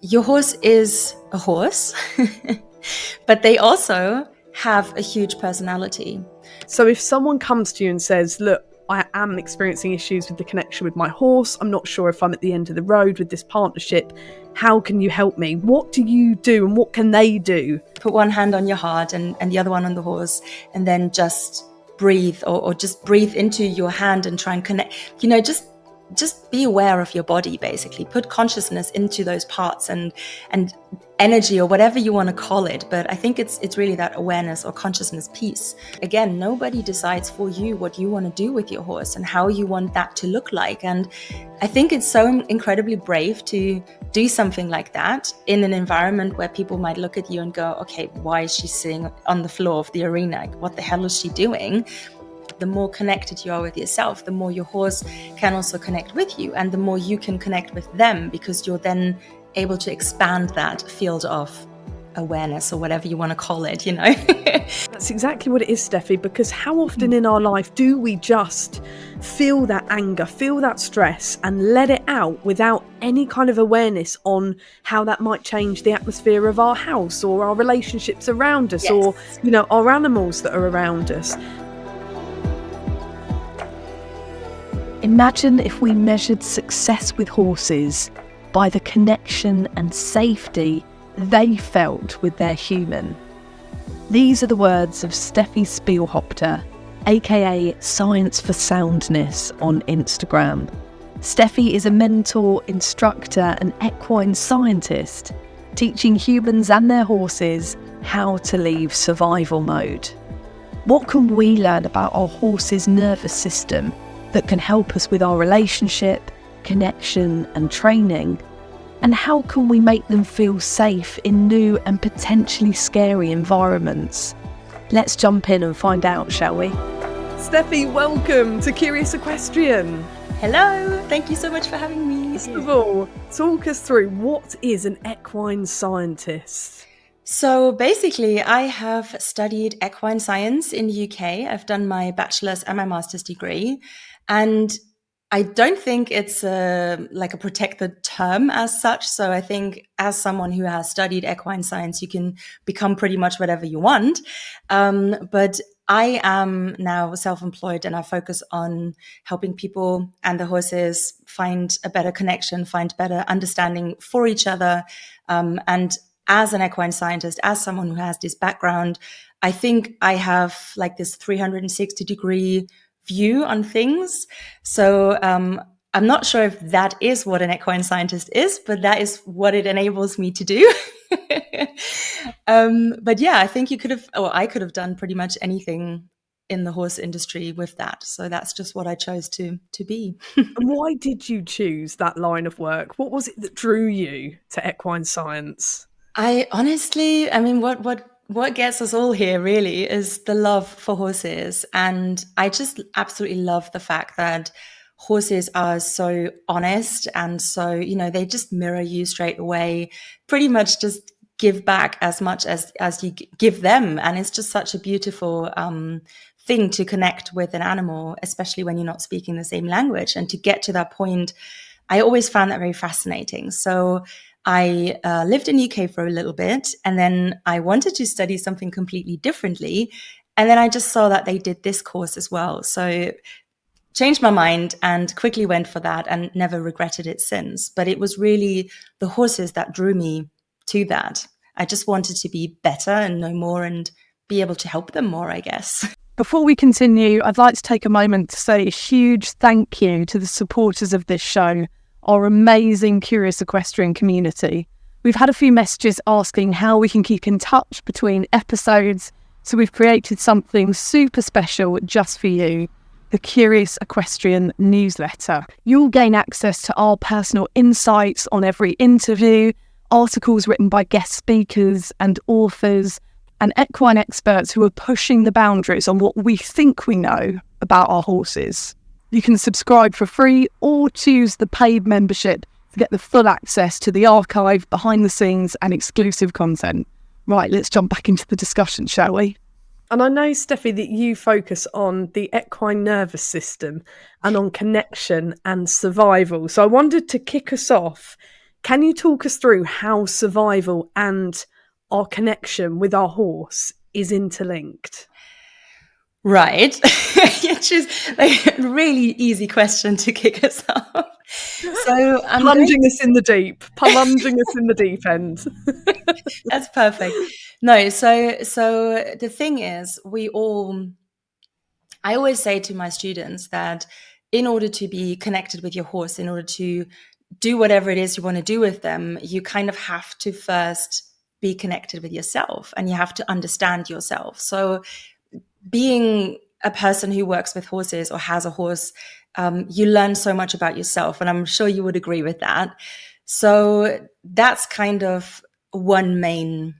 your horse is a horse, but they also have a huge personality. So if someone comes to you and says, look, I am experiencing issues with the connection with my horse, I'm not sure if I'm at the end of the road with this partnership, how can you help me? What do you do and what can they do? Put one hand on your heart and the other one on the horse, and then just breathe or just breathe into your hand and try and connect, just be aware of your body, basically. Put consciousness into those parts and energy, or whatever you want to call it. But I think it's really that awareness or consciousness piece. Again, nobody decides for you what you want to do with your horse and how you want that to look like. And I think it's so incredibly brave to do something like that in an environment where people might look at you and go, okay, why is she sitting on the floor of the arena? What the hell is she doing? The more connected you are with yourself, the more your horse can also connect with you, and the more you can connect with them, because you're then able to expand that field of awareness, or whatever you want to call it, That's exactly what it is, Steffi, because how often in our life do we just feel that anger, feel that stress and let it out without any kind of awareness on how that might change the atmosphere of our house or our relationships around us, or, our animals that are around us. Imagine if we measured success with horses by the connection and safety they felt with their human. These are the words of Steffi Spielhaupter, aka Science for Soundness on Instagram. Steffi is a mentor, instructor and equine scientist, teaching humans and their horses how to leave survival mode. What can we learn about our horse's nervous system that can help us with our relationship, connection and training? And how can we make them feel safe in new and potentially scary environments? Let's jump in and find out, shall we? Steffi, welcome to Curious Equestrian. Hello, thank you so much for having me. First of all, talk us through, what is an equine scientist? So basically, I have studied equine science in the UK. I've done my bachelor's and my master's degree. And I don't think it's a protected term as such. So I think as someone who has studied equine science, you can become pretty much whatever you want. But I am now self-employed, and I focus on helping people and the horses find a better connection, find better understanding for each other. And as an equine scientist, as someone who has this background, I think I have this 360-degree view on things. So I'm not sure if that is what an equine scientist is, but that is what it enables me to do. But yeah, I think I could have done pretty much anything in the horse industry with that. So that's just what I chose to be. And why did you choose that line of work? What was it that drew you to equine science? What gets us all here really is the love for horses. And I just absolutely love the fact that horses are so honest, and so, they just mirror you straight away, pretty much just give back as much as you give them. And it's just such a beautiful thing to connect with an animal, especially when you're not speaking the same language. And to get to that point, I always found that very fascinating. So I lived in the UK for a little bit, and then I wanted to study something completely differently. And then I just saw that they did this course as well. So changed my mind and quickly went for that, and never regretted it since. But it was really the horses that drew me to that. I just wanted to be better and know more and be able to help them more, I guess. Before we continue, I'd like to take a moment to say a huge thank you to the supporters of this show, our amazing Curious Equestrian community. We've had a few messages asking how we can keep in touch between episodes, so we've created something super special just for you, the Curious Equestrian newsletter. You'll gain access to our personal insights on every interview, articles written by guest speakers and authors, and equine experts who are pushing the boundaries on what we think we know about our horses. You can subscribe for free or choose the paid membership to get the full access to the archive, behind the scenes and exclusive content. Right, let's jump back into the discussion, shall we? And I know, Steffi, that you focus on the equine nervous system and on connection and survival. So I wanted to kick us off. Can you talk us through how survival and our connection with our horse is interlinked? Right. Which is like a really easy question to kick us off. So I'm Plunging us in the deep, plunging us in the deep end. That's perfect. No, so the thing is, I always say to my students that in order to be connected with your horse, in order to do whatever it is you want to do with them, you kind of have to first be connected with yourself, and you have to understand yourself. So being a person who works with horses or has a horse, you learn so much about yourself, and I'm sure you would agree with that. So that's kind of one main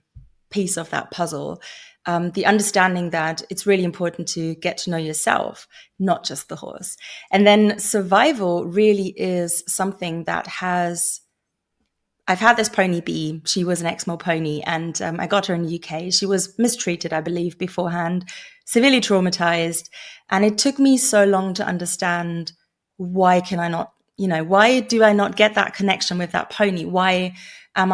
piece of that puzzle. The understanding that it's really important to get to know yourself, not just the horse. And then survival really is something that I've had this pony B. She was an Exmoor pony, and I got her in the UK. She was mistreated, I believe, beforehand, severely traumatized. And it took me so long to understand, why do I not get that connection with that pony? Why do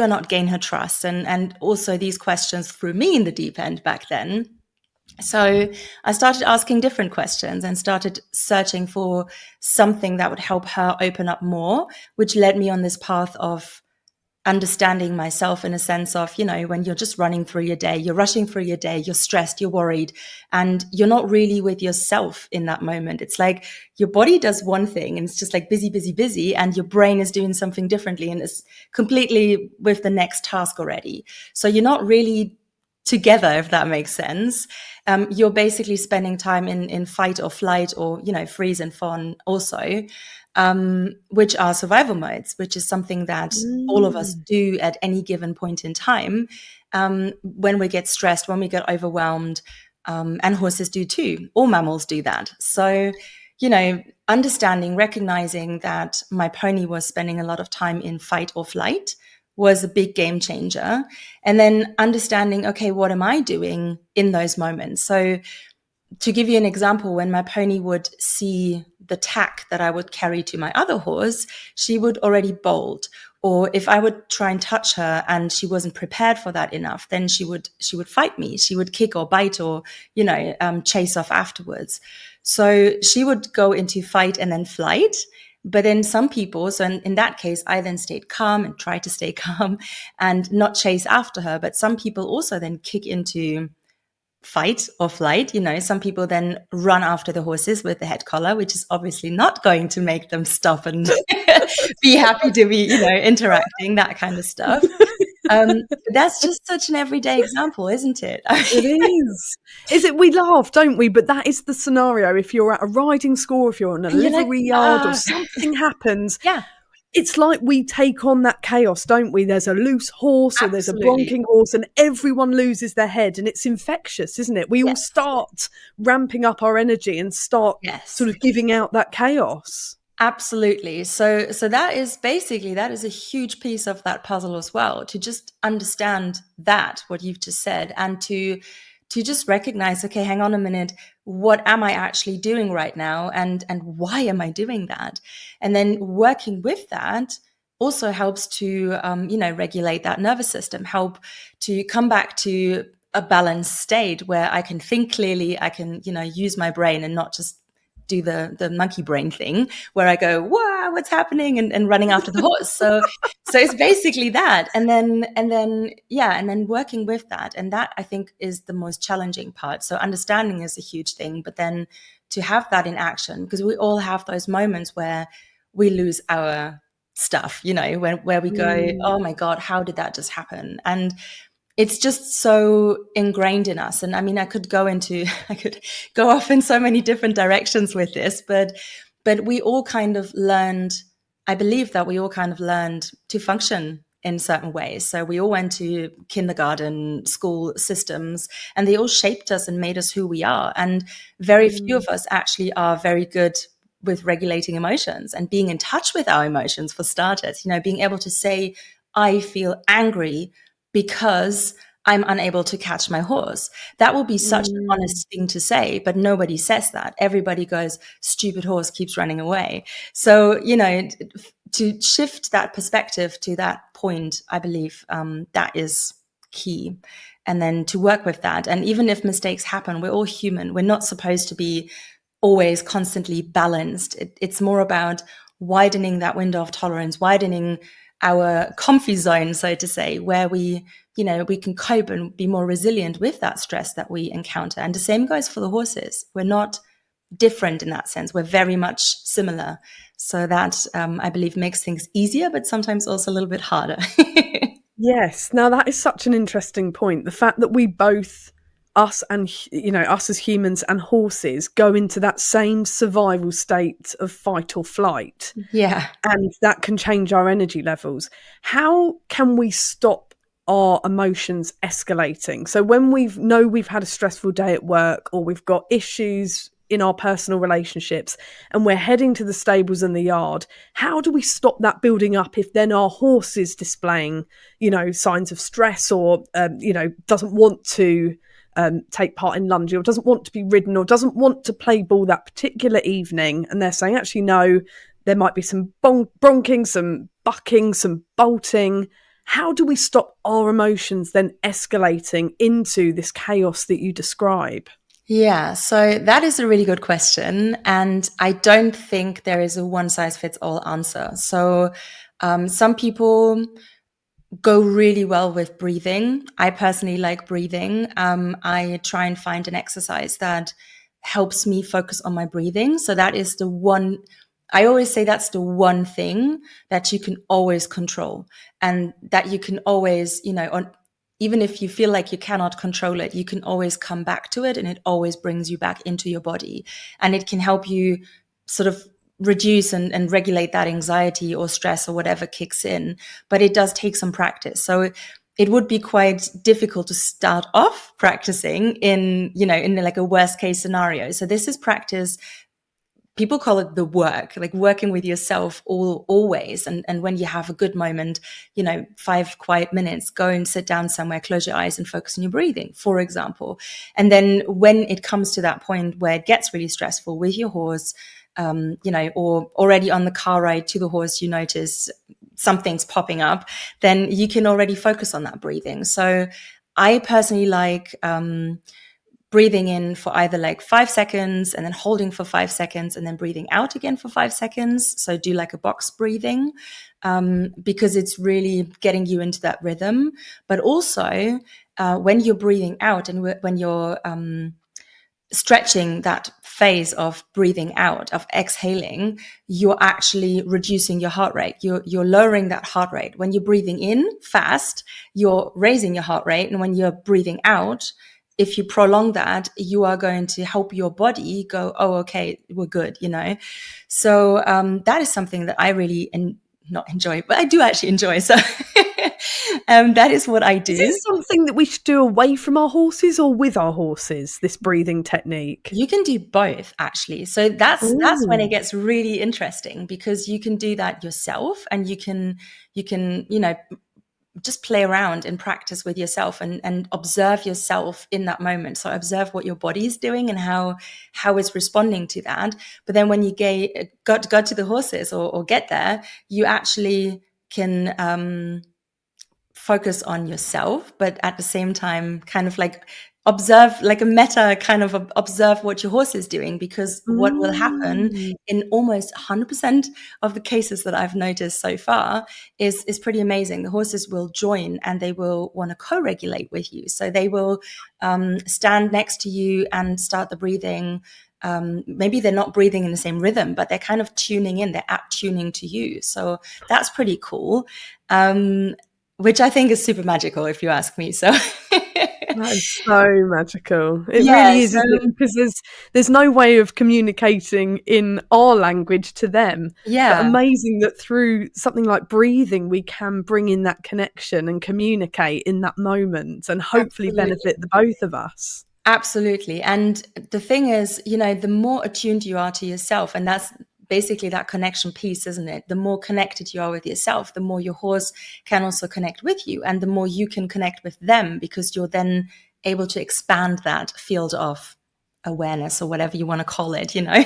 I not gain her trust? And also these questions threw me in the deep end back then. So I started asking different questions and started searching for something that would help her open up more, which led me on this path of understanding myself, in a sense of, when you're just running through your day, you're rushing through your day, you're stressed, you're worried, and you're not really with yourself in that moment. It's like your body does one thing and it's just like busy, busy, busy, and your brain is doing something differently and is completely with the next task already. So you're not really together, if that makes sense. You're basically spending time in fight or flight, or freeze and fawn also, which are survival modes, which is something that all of us do at any given point in time, when we get stressed, when we get overwhelmed, and horses do too. All mammals do that. So understanding, recognizing that my pony was spending a lot of time in fight or flight was a big game changer. And then understanding, okay, what am I doing in those moments? So to give you an example, when my pony would see the tack that I would carry to my other horse, she would already bolt. Or if I would try and touch her and she wasn't prepared for that enough, then she would fight me. She would kick or bite or, chase off afterwards. So she would go into fight and then flight. But then some people, so in that case, I then stayed calm and tried to stay calm and not chase after her. But some people also then kick into fight or flight. Some people then run after the horses with the head collar, which is obviously not going to make them stop and be happy to be, interacting, that kind of stuff. But that's just such an everyday example, isn't it? It is. Is it? We laugh, don't we? But that is the scenario. If you're at a riding school, if you're in a livery yard or something happens, yeah, it's like we take on that chaos, don't we? There's a loose horse or there's a bronking horse and everyone loses their head, and it's infectious, isn't it? We all start ramping up our energy and start sort of giving out that chaos. Absolutely. So that is a huge piece of that puzzle as well, to just understand that, what you've just said, and to just recognize, okay, hang on a minute, what am I actually doing right now? And why am I doing that? And then working with that also helps to, regulate that nervous system, help to come back to a balanced state where I can think clearly, I can, use my brain and not just do the monkey brain thing where I go, wow, what's happening? And running after the horse. So it's basically that. And then working with that. And that, I think, is the most challenging part. So understanding is a huge thing, but then to have that in action, because we all have those moments where we lose our stuff, where we go, oh my God, how did that just happen? And it's just so ingrained in us. And I mean, I could go off in so many different directions with this, but we all kind of learned, I believe that we all kind of learned to function in certain ways. So we all went to kindergarten, school systems, and they all shaped us and made us who we are. And very few of us actually are very good with regulating emotions and being in touch with our emotions, for starters, being able to say, I feel angry because I'm unable to catch my horse. That will be such an honest thing to say, but nobody says that. Everybody goes, stupid horse keeps running away. So, to shift that perspective to that point, I believe that is key. And then to work with that. And even if mistakes happen, we're all human. We're not supposed to be always constantly balanced. It's more about widening that window of tolerance, widening our comfy zone, so to say, where we can cope and be more resilient with that stress that we encounter. And the same goes for the horses. We're not different in that sense. We're very much similar. So that, I believe, makes things easier, but sometimes also a little bit harder. Yes. Now that is such an interesting point. The fact that we both, us as humans and horses, go into that same survival state of fight or flight, Yeah. and that can change our energy levels. How can we stop our emotions escalating? So when we've had a stressful day at work, or we've got issues in our personal relationships, and we're heading to the stables and the yard, how do we stop that building up if then our horse is displaying, signs of stress, or, doesn't want to take part in lunging, or doesn't want to be ridden, or doesn't want to play ball that particular evening, and they're saying, actually, no, there might be some bronking, some bucking, some bolting. How do we stop our emotions then escalating into this chaos that you describe? Yeah, so that is a really good question. And I don't think there is a one size fits all answer. So some people go really well with breathing. I personally like breathing. I try and find an exercise that helps me focus on my breathing. So that is the one, I always say that's the one thing that you can always control, and that you can always, even if you feel like you cannot control it, you can always come back to it, and it always brings you back into your body, and it can help you sort of reduce and regulate that anxiety or stress or whatever kicks in. But it does take some practice. So it would be quite difficult to start off practicing in like a worst case scenario. So this is practice. People call it the work, like working with yourself always. And when you have a good moment, 5 quiet minutes, go and sit down somewhere, close your eyes and focus on your breathing, for example. And then when it comes to that point where it gets really stressful with your horse, or already on the car ride to the horse, you notice something's popping up, then you can already focus on that breathing. So I personally like breathing in for either like 5 seconds and then holding for 5 seconds and then breathing out again for 5 seconds. So do like a box breathing, because it's really getting you into that rhythm. But also when you're breathing out and when you're stretching that phase of breathing out, of exhaling, you're actually reducing your heart rate. You're lowering that heart rate. When you're breathing in fast, you're raising your heart rate. And when you're breathing out, if you prolong that, you are going to help your body go, oh, okay, we're good, So that is something that I really not enjoy, but I do actually enjoy. So that is what I do. Is this something that we should do away from our horses or with our horses, this breathing technique? You can do both, actually. So that's when it gets really interesting, because you can do that yourself, and you can just play around and practice with yourself and observe yourself in that moment. So observe what your body is doing and how it's responding to that. But then when you go to the horses or get there, you actually can focus on yourself, but at the same time kind of like observe, like a meta kind of observe what your horse is doing, because what will happen in almost 100% of the cases that I've noticed so far is pretty amazing. The horses will join and they will want to co-regulate with you. So they will stand next to you and start the breathing. Maybe they're not breathing in the same rhythm, but they're kind of tuning in, they're tuning to you. So that's pretty cool. Which I think is super magical, if you ask me. So that is so magical. It yeah, really is, isn't it? Because there's no way of communicating in our language to them. Yeah. But amazing that through something like breathing, we can bring in that connection and communicate in that moment, and hopefully benefit the both of us. Absolutely. And the thing is, the more attuned you are to yourself, and that's basically that connection piece, isn't it? The more connected you are with yourself, the more your horse can also connect with you, and the more you can connect with them, because you're then able to expand that field of awareness or whatever you want to call it, you know.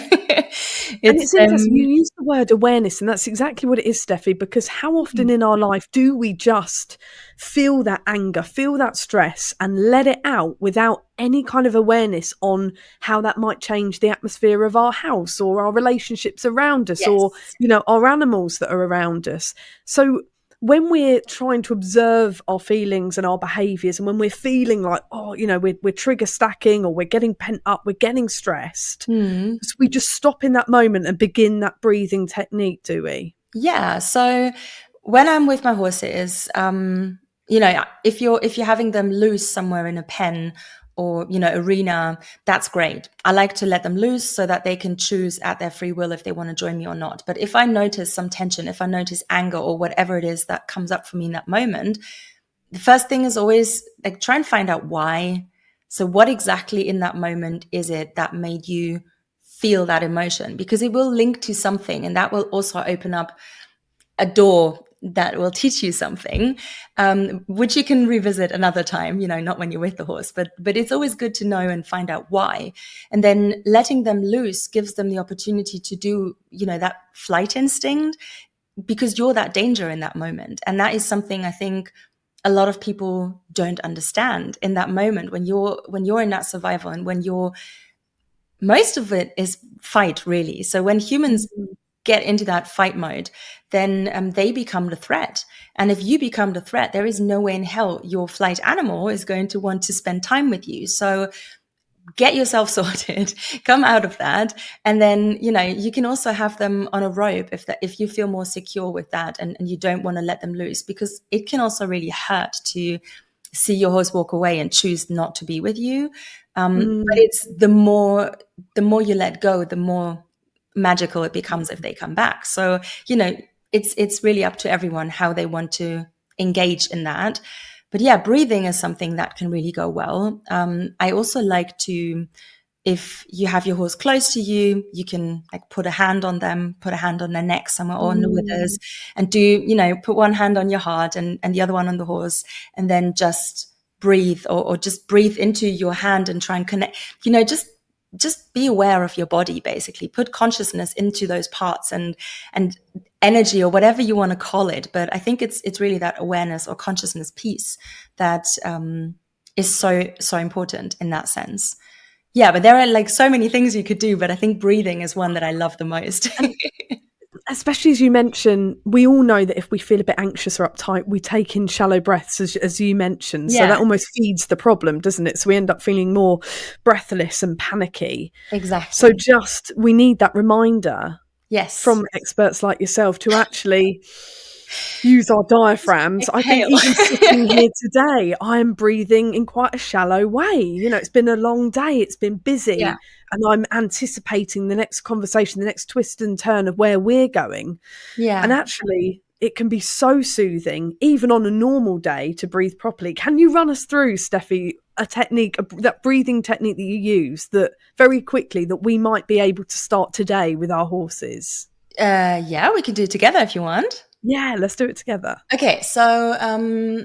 And It's it's interesting, you use the word awareness, and that's exactly what it is, Steffi, because how often in our life do we just feel that anger, feel that stress, and let it out without any kind of awareness on how that might change the atmosphere of our house or our relationships around us or, yes. you know, our animals that are around us. So when we're trying to observe our feelings and our behaviors, and when we're feeling like, oh, you know, we're trigger stacking or we're getting pent up, we're getting stressed, Hmm. we just stop in that moment and begin that breathing technique, do we? Yeah. So when I'm with my horses, you know, if you're having them loose somewhere in a pen or, you know, arena, that's great. I like to let them loose so that they can choose at their free will if they want to join me or not. But if I notice some tension, if I notice anger or whatever it is that comes up for me in that moment, the first thing is always like try and find out why. So what exactly in that moment is it that made you feel that emotion? Because it will link to something, and that will also open up a door that will teach you something, which you can revisit another time, you know, not when you're with the horse, but it's always good to know and find out why. And then letting them loose gives them the opportunity to do, you know, that flight instinct, because you're that danger in that moment. And that is something I think a lot of people don't understand in that moment when you're in that survival, and when you're, most of it is fight, really. So when humans Mhm. get into that fight mode, then they become the threat. And if you become the threat, there is no way in hell your flight animal is going to want to spend time with you. So get yourself sorted, come out of that. And then, you know, you can also have them on a rope if you feel more secure with that, and you don't want to let them loose, because it can also really hurt to see your horse walk away and choose not to be with you. But Mm. it's the more you let go, the more magical it becomes if they come back. So, you know, it's really up to everyone how they want to engage in that. But yeah, breathing is something that can really go well. I also like to, if you have your horse close to you, you can like put a hand on them, put a hand on their neck somewhere or on the withers, Mm. and do, you know, put one hand on your heart and the other one on the horse, and then just breathe, or just breathe into your hand and try and connect, you know, just be aware of your body, basically. Put consciousness into those parts and energy, or whatever you want to call it. But I think it's really that awareness or consciousness piece that is so important in that sense. Yeah, but there are like so many things you could do, but I think breathing is one that I love the most. And especially as you mention, we all know that if we feel a bit anxious or uptight, we take in shallow breaths, as you mentioned. So Yeah, that almost feeds the problem, doesn't it? So we end up feeling more breathless and panicky. So exactly. just, we need that reminder Yes. from experts like yourself to actually use our diaphragms. I think Exhale. even sitting here today, I'm breathing in quite a shallow way. You know, it's been a long day, it's been Yeah. busy, and I'm anticipating the next conversation, the next twist and turn of where we're going. And Yeah. actually, it can be so soothing, even on a normal day, to breathe properly. Can you run us through, Steffi, a technique, that breathing technique that you use, that very quickly, that we might be able to start today with our horses? Yeah, we can do it together if you want. Yeah, let's do it together. Okay, so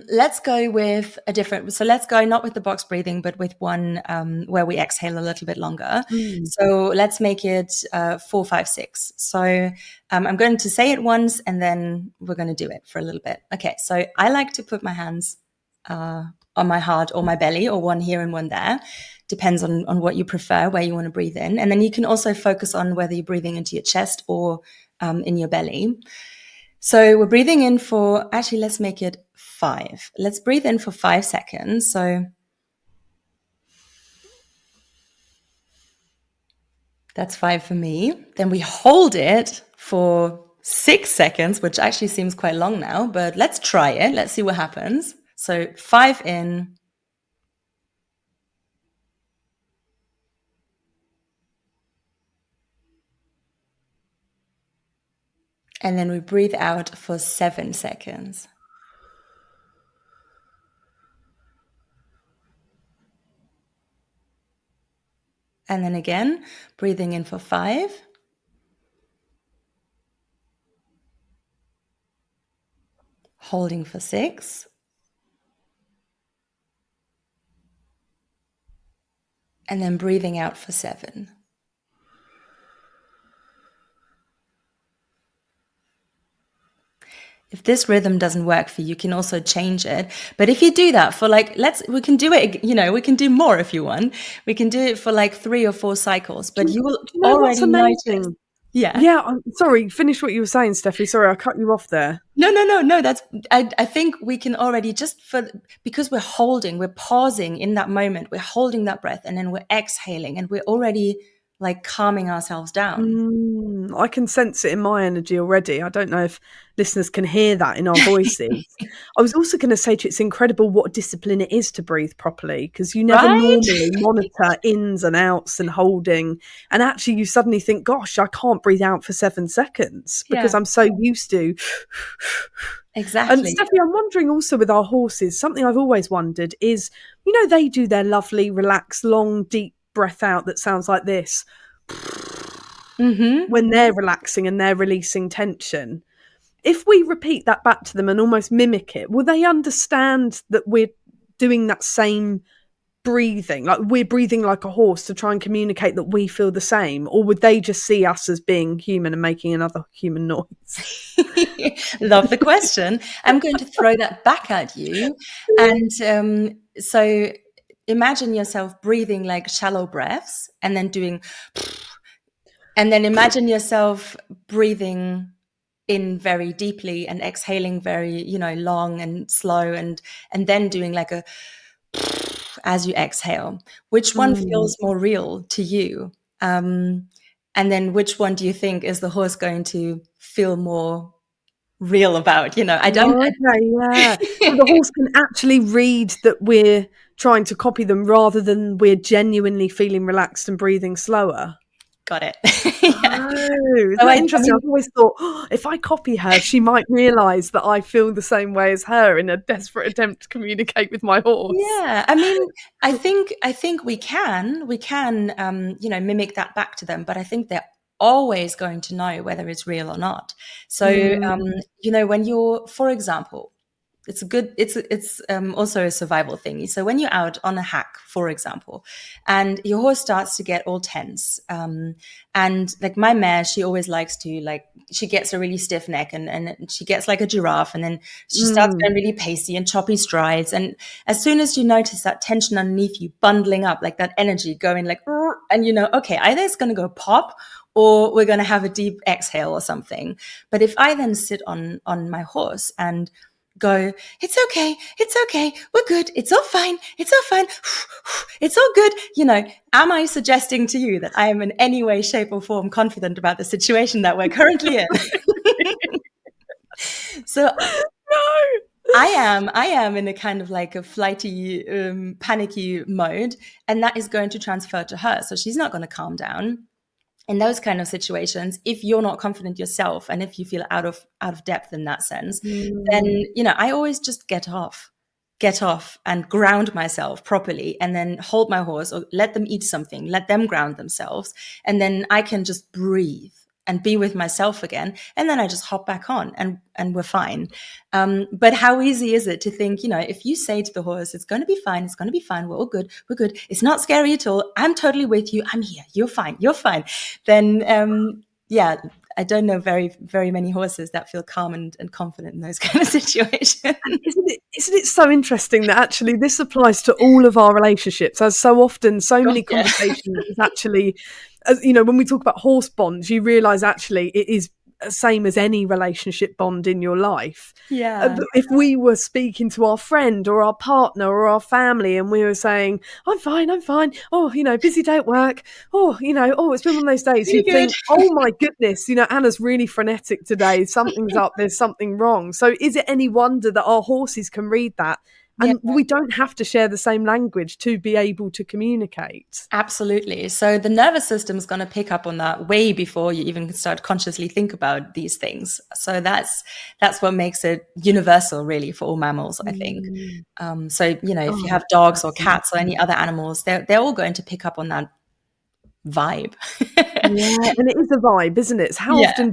let's go with a different. So let's go not with the box breathing, but with one where we exhale a little bit longer. Mm. So let's make it 4, 5, 6. So I'm going to say it once, and then we're going to do it for a little bit. Okay, so I like to put my hands on my heart or my belly, or one here and one there. Depends on what you prefer, where you want to breathe in, and then you can also focus on whether you're breathing into your chest or in your belly. So we're breathing in for, actually, let's make it 5. Let's breathe in for 5 seconds. So that's 5 for me. Then we hold it for 6 seconds, which actually seems quite long now, but let's try it. Let's see what happens. So 5 in, and then we breathe out for 7 seconds. And then again, breathing in for 5, holding for 6, and then breathing out for 7. If this rhythm doesn't work for you, you can also change it. But if you do that for like, we can do it, we can do more if you want. We can do it for like 3 or 4 cycles, but you will Do you know what's already notice. amazing? Yeah. Yeah, I'm sorry, finish what you were saying, Steffi. Sorry, I cut you off there. No. I think we can already because we're pausing in that moment, we're holding that breath and then we're exhaling and we're already like calming ourselves down. I can sense it in my energy already. I don't know if listeners can hear that in our voices. I was also going to say to you, it's incredible what discipline it is to breathe properly, because you never Right? normally monitor ins and outs and holding. And actually, you suddenly think, gosh, I can't breathe out for 7 seconds because Yeah, I'm so used to. And exactly. Steffi, I'm wondering also with our horses, something I've always wondered is, they do their lovely, relaxed, long, deep breath out that sounds like this Mm-hmm. when they're relaxing and they're releasing tension. If we repeat that back to them and almost mimic it, will they understand that we're doing that same breathing, like we're breathing like a horse to try and communicate that we feel the same? Or would they just see us as being human and making another human noise? Love the question. I'm going to throw that back at you. And so imagine yourself breathing like shallow breaths and then and then imagine yourself breathing in very deeply and exhaling very, long and slow and then doing like a as you exhale. Which one Mm. feels more real to you? And then which one do you think is the horse going to feel more real about? I don't. Oh, okay, yeah. So the horse can actually read that we're trying to copy them rather than we're genuinely feeling relaxed and breathing slower. Got it. Yeah. Oh, isn't So that I interesting? mean, I've always thought, if I copy her, she might realise that I feel the same way as her in a desperate attempt to communicate with my horse. yeah. I mean, I think we can mimic that back to them, but I think they're always going to know whether it's real or not. So Mm, when you're, for example, it's also a survival thing. So when you're out on a hack, for example, and your horse starts to get all tense, and like my mare, she always likes to she gets a really stiff neck and she gets like a giraffe, and then she starts mm. going really pacey and choppy strides. And as soon as you notice that tension underneath you bundling up, like that energy going like, and okay, either it's going to go pop or we're going to have a deep exhale or something. But if I then sit on my horse and go, it's okay, we're good, it's all fine, it's all good. Am I suggesting to you that I am in any way, shape, or form confident about the situation that we're currently in? So No. I am in a kind of like a flighty, panicky mode, and that is going to transfer to her. So she's not going to calm down in those kind of situations. If you're not confident yourself and if you feel out of depth in that sense, then Mm. I always just get off and ground myself properly, and then hold my horse or let them eat something, let them ground themselves, and then I can just breathe and be with myself again, and then I just hop back on and we're fine. But how easy is it to think, if you say to the horse, it's going to be fine, we're all good, it's not scary at all, I'm totally with you, I'm here, you're fine, then yeah, I don't know very, very many horses that feel calm and confident in those kind of situations. Isn't it so interesting that actually this applies to all of our relationships, as so often so God, many yeah. conversations is actually, as when we talk about horse bonds, you realise actually it is the same as any relationship bond in your life. Yeah. But if we were speaking to our friend or our partner or our family and we were saying, I'm fine, oh, busy day at work, oh, oh, it's been one of those days, Pretty you'd good. think, oh my goodness, Anna's really frenetic today, something's up, there's something wrong. So is it any wonder that our horses can read that? Yeah. And we don't have to share the same language to be able to communicate. Absolutely. So the nervous system is going to pick up on that way before you even start consciously think about these things. So that's what makes it universal, really, for all mammals, I think. So if you Oh, have dogs or cats or absolutely. any other animals, they're all going to pick up on that vibe. Yeah, and it is a vibe, isn't it? How Yeah. often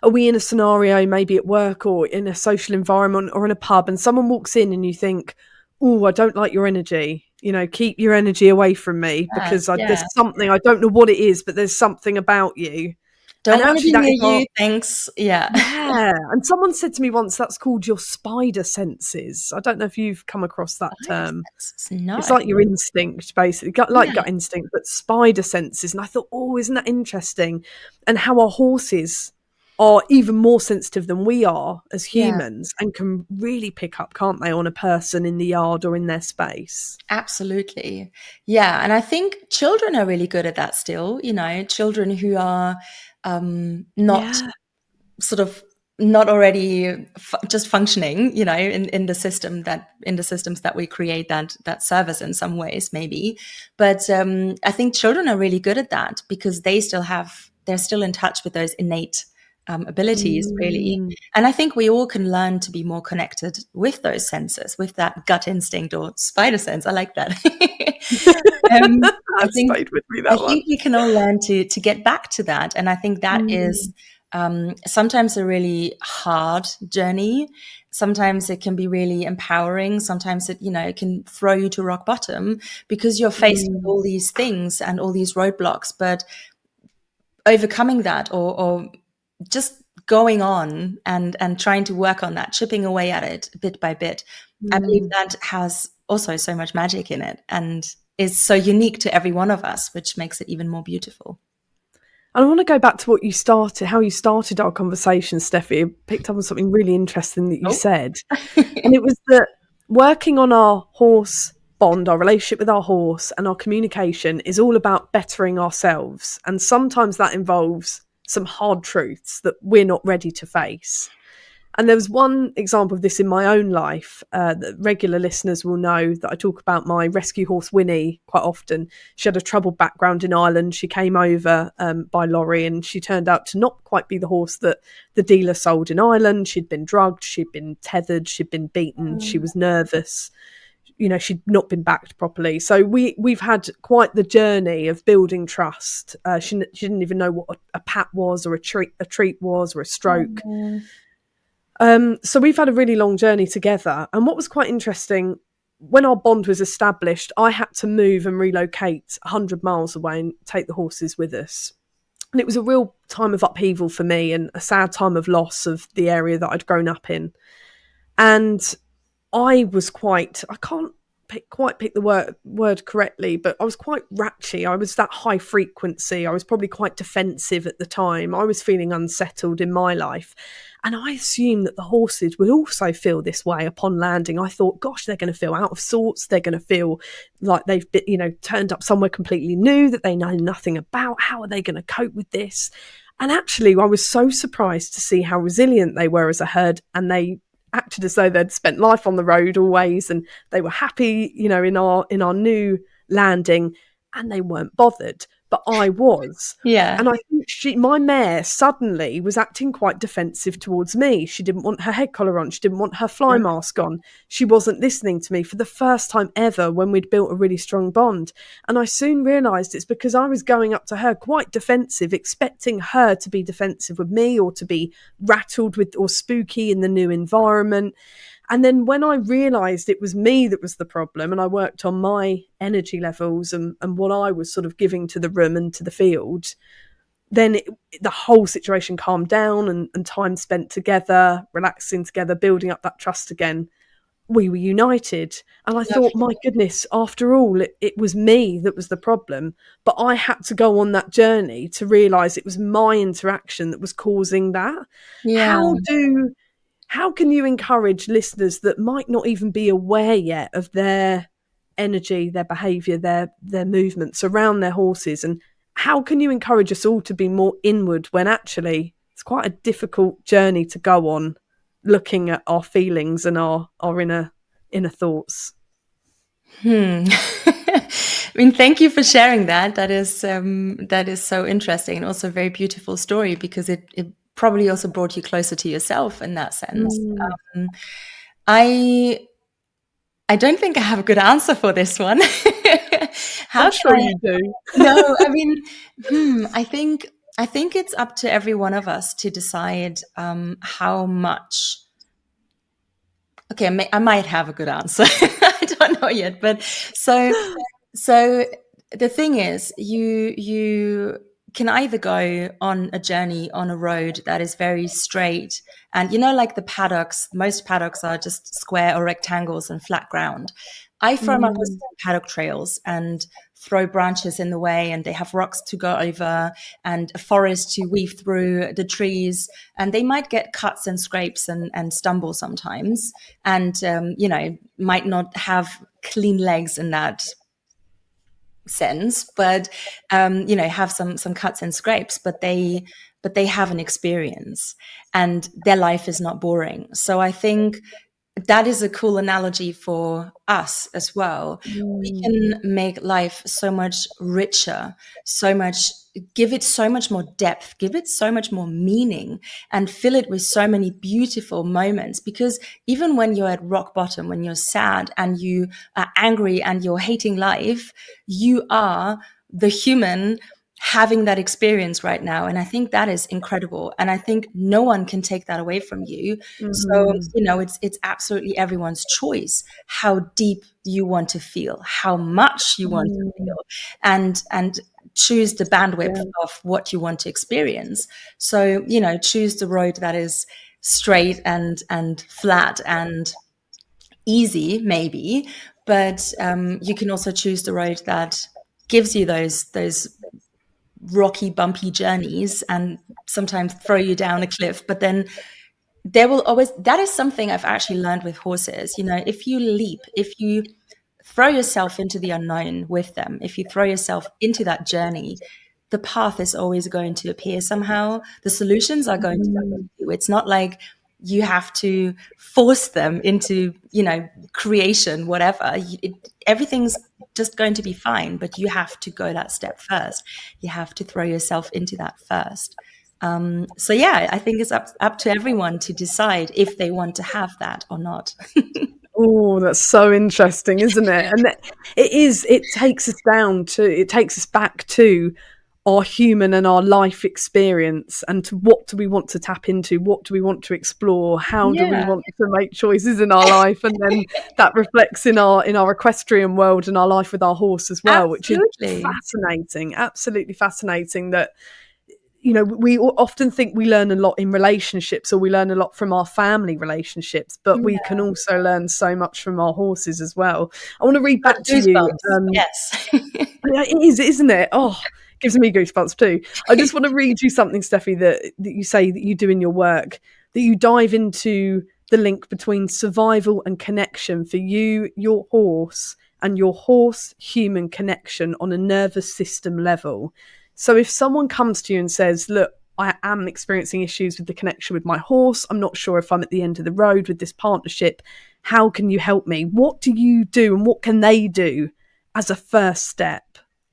are we in a scenario, maybe at work or in a social environment or in a pub, and someone walks in and you think, "Oh, I don't like your energy." keep your energy away from me because Yeah. there's something, I don't know what it is, but there's something about you. Don't And want to actually be that near is our, you. Thanks. Yeah. yeah. And someone said to me once, that's called your spider senses. I don't know if you've come across that Spider term. senses. No. It's like your instinct, basically, like Yeah. gut instinct, but spider senses. And I thought, oh, isn't that interesting? And how our horses are even more sensitive than we are as Yeah. humans and can really pick up, can't they, on a person in the yard or in their space? Absolutely. Yeah. And I think children are really good at that still, children who are not Yeah. sort of not already just functioning, in the systems that we create that service in some ways, maybe. But I think children are really good at that because they're still in touch with those innate abilities, really. Mm. And I think we all can learn to be more connected with those senses, with that gut instinct or spider sense. I like that. I That think stayed with me, I that one. think we can all learn to get back to that, and I think that is Mm. sometimes a really hard journey. Sometimes it can be really empowering. Sometimes it can throw you to rock bottom because you're faced with Mm. all these things and all these roadblocks. But overcoming that, or just going on and trying to work on that, chipping away at it bit by bit, I believe Mm. that has also so much magic in it and is so unique to every one of us, which makes it even more beautiful. I want to go back to how you started our conversation, Steffi. I picked up on something really interesting that you Oh. said. And it was that working on our horse bond, our relationship with our horse, and our communication is all about bettering ourselves. And sometimes that involves some hard truths that we're not ready to face. And there was one example of this in my own life that regular listeners will know, that I talk about my rescue horse Winnie quite often. She had a troubled background in Ireland. She came over by lorry, and she turned out to not quite be the horse that the dealer sold in Ireland. She'd been drugged, she'd been tethered, she'd been beaten, she was nervous. She'd not been backed properly. So we've had quite the journey of building trust. She didn't even know what a pat was, or a treat was, or a stroke. So we've had a really long journey together. And what was quite interesting, when our bond was established, I had to move and relocate 100 miles away and take the horses with us. And it was a real time of upheaval for me, and a sad time of loss of the area that I'd grown up in. And I can't quite pick the word correctly, but I was quite ratchy. I was that high frequency. I was probably quite defensive at the time. I was feeling unsettled in my life. And I assumed that the horses would also feel this way upon landing. I thought, gosh, they're going to feel out of sorts. They're going to feel like they've been, turned up somewhere completely new that they know nothing about. How are they going to cope with this? And actually, I was so surprised to see how resilient they were as a herd, and they acted as though they'd spent life on the road always, and they were happy, in our new landing, and they weren't bothered. But I was. Yeah. And I think my mare suddenly was acting quite defensive towards me. She didn't want her head collar on. She didn't want her fly mask on. She wasn't listening to me for the first time ever when we'd built a really strong bond. And I soon realised it's because I was going up to her quite defensive, expecting her to be defensive with me, or to be rattled with or spooky in the new environment. And then when I realised it was me that was the problem, and I worked on my energy levels and what I was sort of giving to the room and to the field, then the whole situation calmed down, and time spent together, relaxing together, building up that trust again. We were united. And I thought, my goodness, after all, it was me that was the problem. But I had to go on that journey to realise it was my interaction that was causing that. Yeah. How can you encourage listeners that might not even be aware yet of their energy, their behaviour, their movements around their horses? And how can you encourage us all to be more inward when actually it's quite a difficult journey to go on, looking at our feelings and our inner thoughts? I mean, thank you for sharing that. That is so interesting, and also a very beautiful story, because it probably also brought you closer to yourself in that sense. I don't think I have a good answer for this one. I'm sure you do. No, I mean, I think it's up to every one of us to decide how much. Okay, I might have a good answer. I don't Not yet, but so the thing is, you can either go on a journey on a road that is very straight, and like the paddocks, most paddocks are just square or rectangles and flat ground. I throw my horses on paddock trails and throw branches in the way, and they have rocks to go over and a forest to weave through the trees, and they might get cuts and scrapes and stumble sometimes, and might not have clean legs in that sense, but have some cuts and scrapes, but they have an experience, and their life is not boring. So I think that is a cool analogy for us as well. We can make life so much richer, give it so much more depth, give it so much more meaning, and fill it with so many beautiful moments. Because even when you're at rock bottom, when you're sad and you are angry and you're hating life, you are the human having that experience right now. And I think that is incredible. And I think no one can take that away from you. So, it's absolutely everyone's choice how deep you want to feel, how much you want to feel, and choose the bandwidth of what you want to experience. So, choose the road that is straight and flat and easy, maybe, but you can also choose the road that gives you those rocky, bumpy journeys and sometimes throw you down a cliff. But then there will always, that is something I've actually learned with horses. If you leap, if you throw yourself into the unknown with them, if you throw yourself into that journey, the path is always going to appear somehow. The solutions are going to come to you. It's not like you have to force them into, creation, whatever. Everything's just going to be fine, but you have to go that step first. You have to throw yourself into that first. So yeah, I think it's up to everyone to decide if they want to have that or not. Oh, that's so interesting, isn't it? And it takes us back to our human and our life experience, and to what do we want to tap into, what do we want to explore, how do we want to make choices in our life, and then that reflects in our equestrian world and our life with our horse as well. Absolutely. Which is fascinating, absolutely fascinating. That we often think we learn a lot in relationships, or we learn a lot from our family relationships, but we can also learn so much from our horses as well. I want to read back to you. Yes. It is, isn't it? Oh, gives me goosebumps too. I just want to read you something, Steffi, that you say that you do in your work, that you dive into the link between survival and connection for you, your horse, and your horse-human connection on a nervous system level. So if someone comes to you and says, look, I am experiencing issues with the connection with my horse, I'm not sure if I'm at the end of the road with this partnership, how can you help me? What do you do, and what can they do as a first step?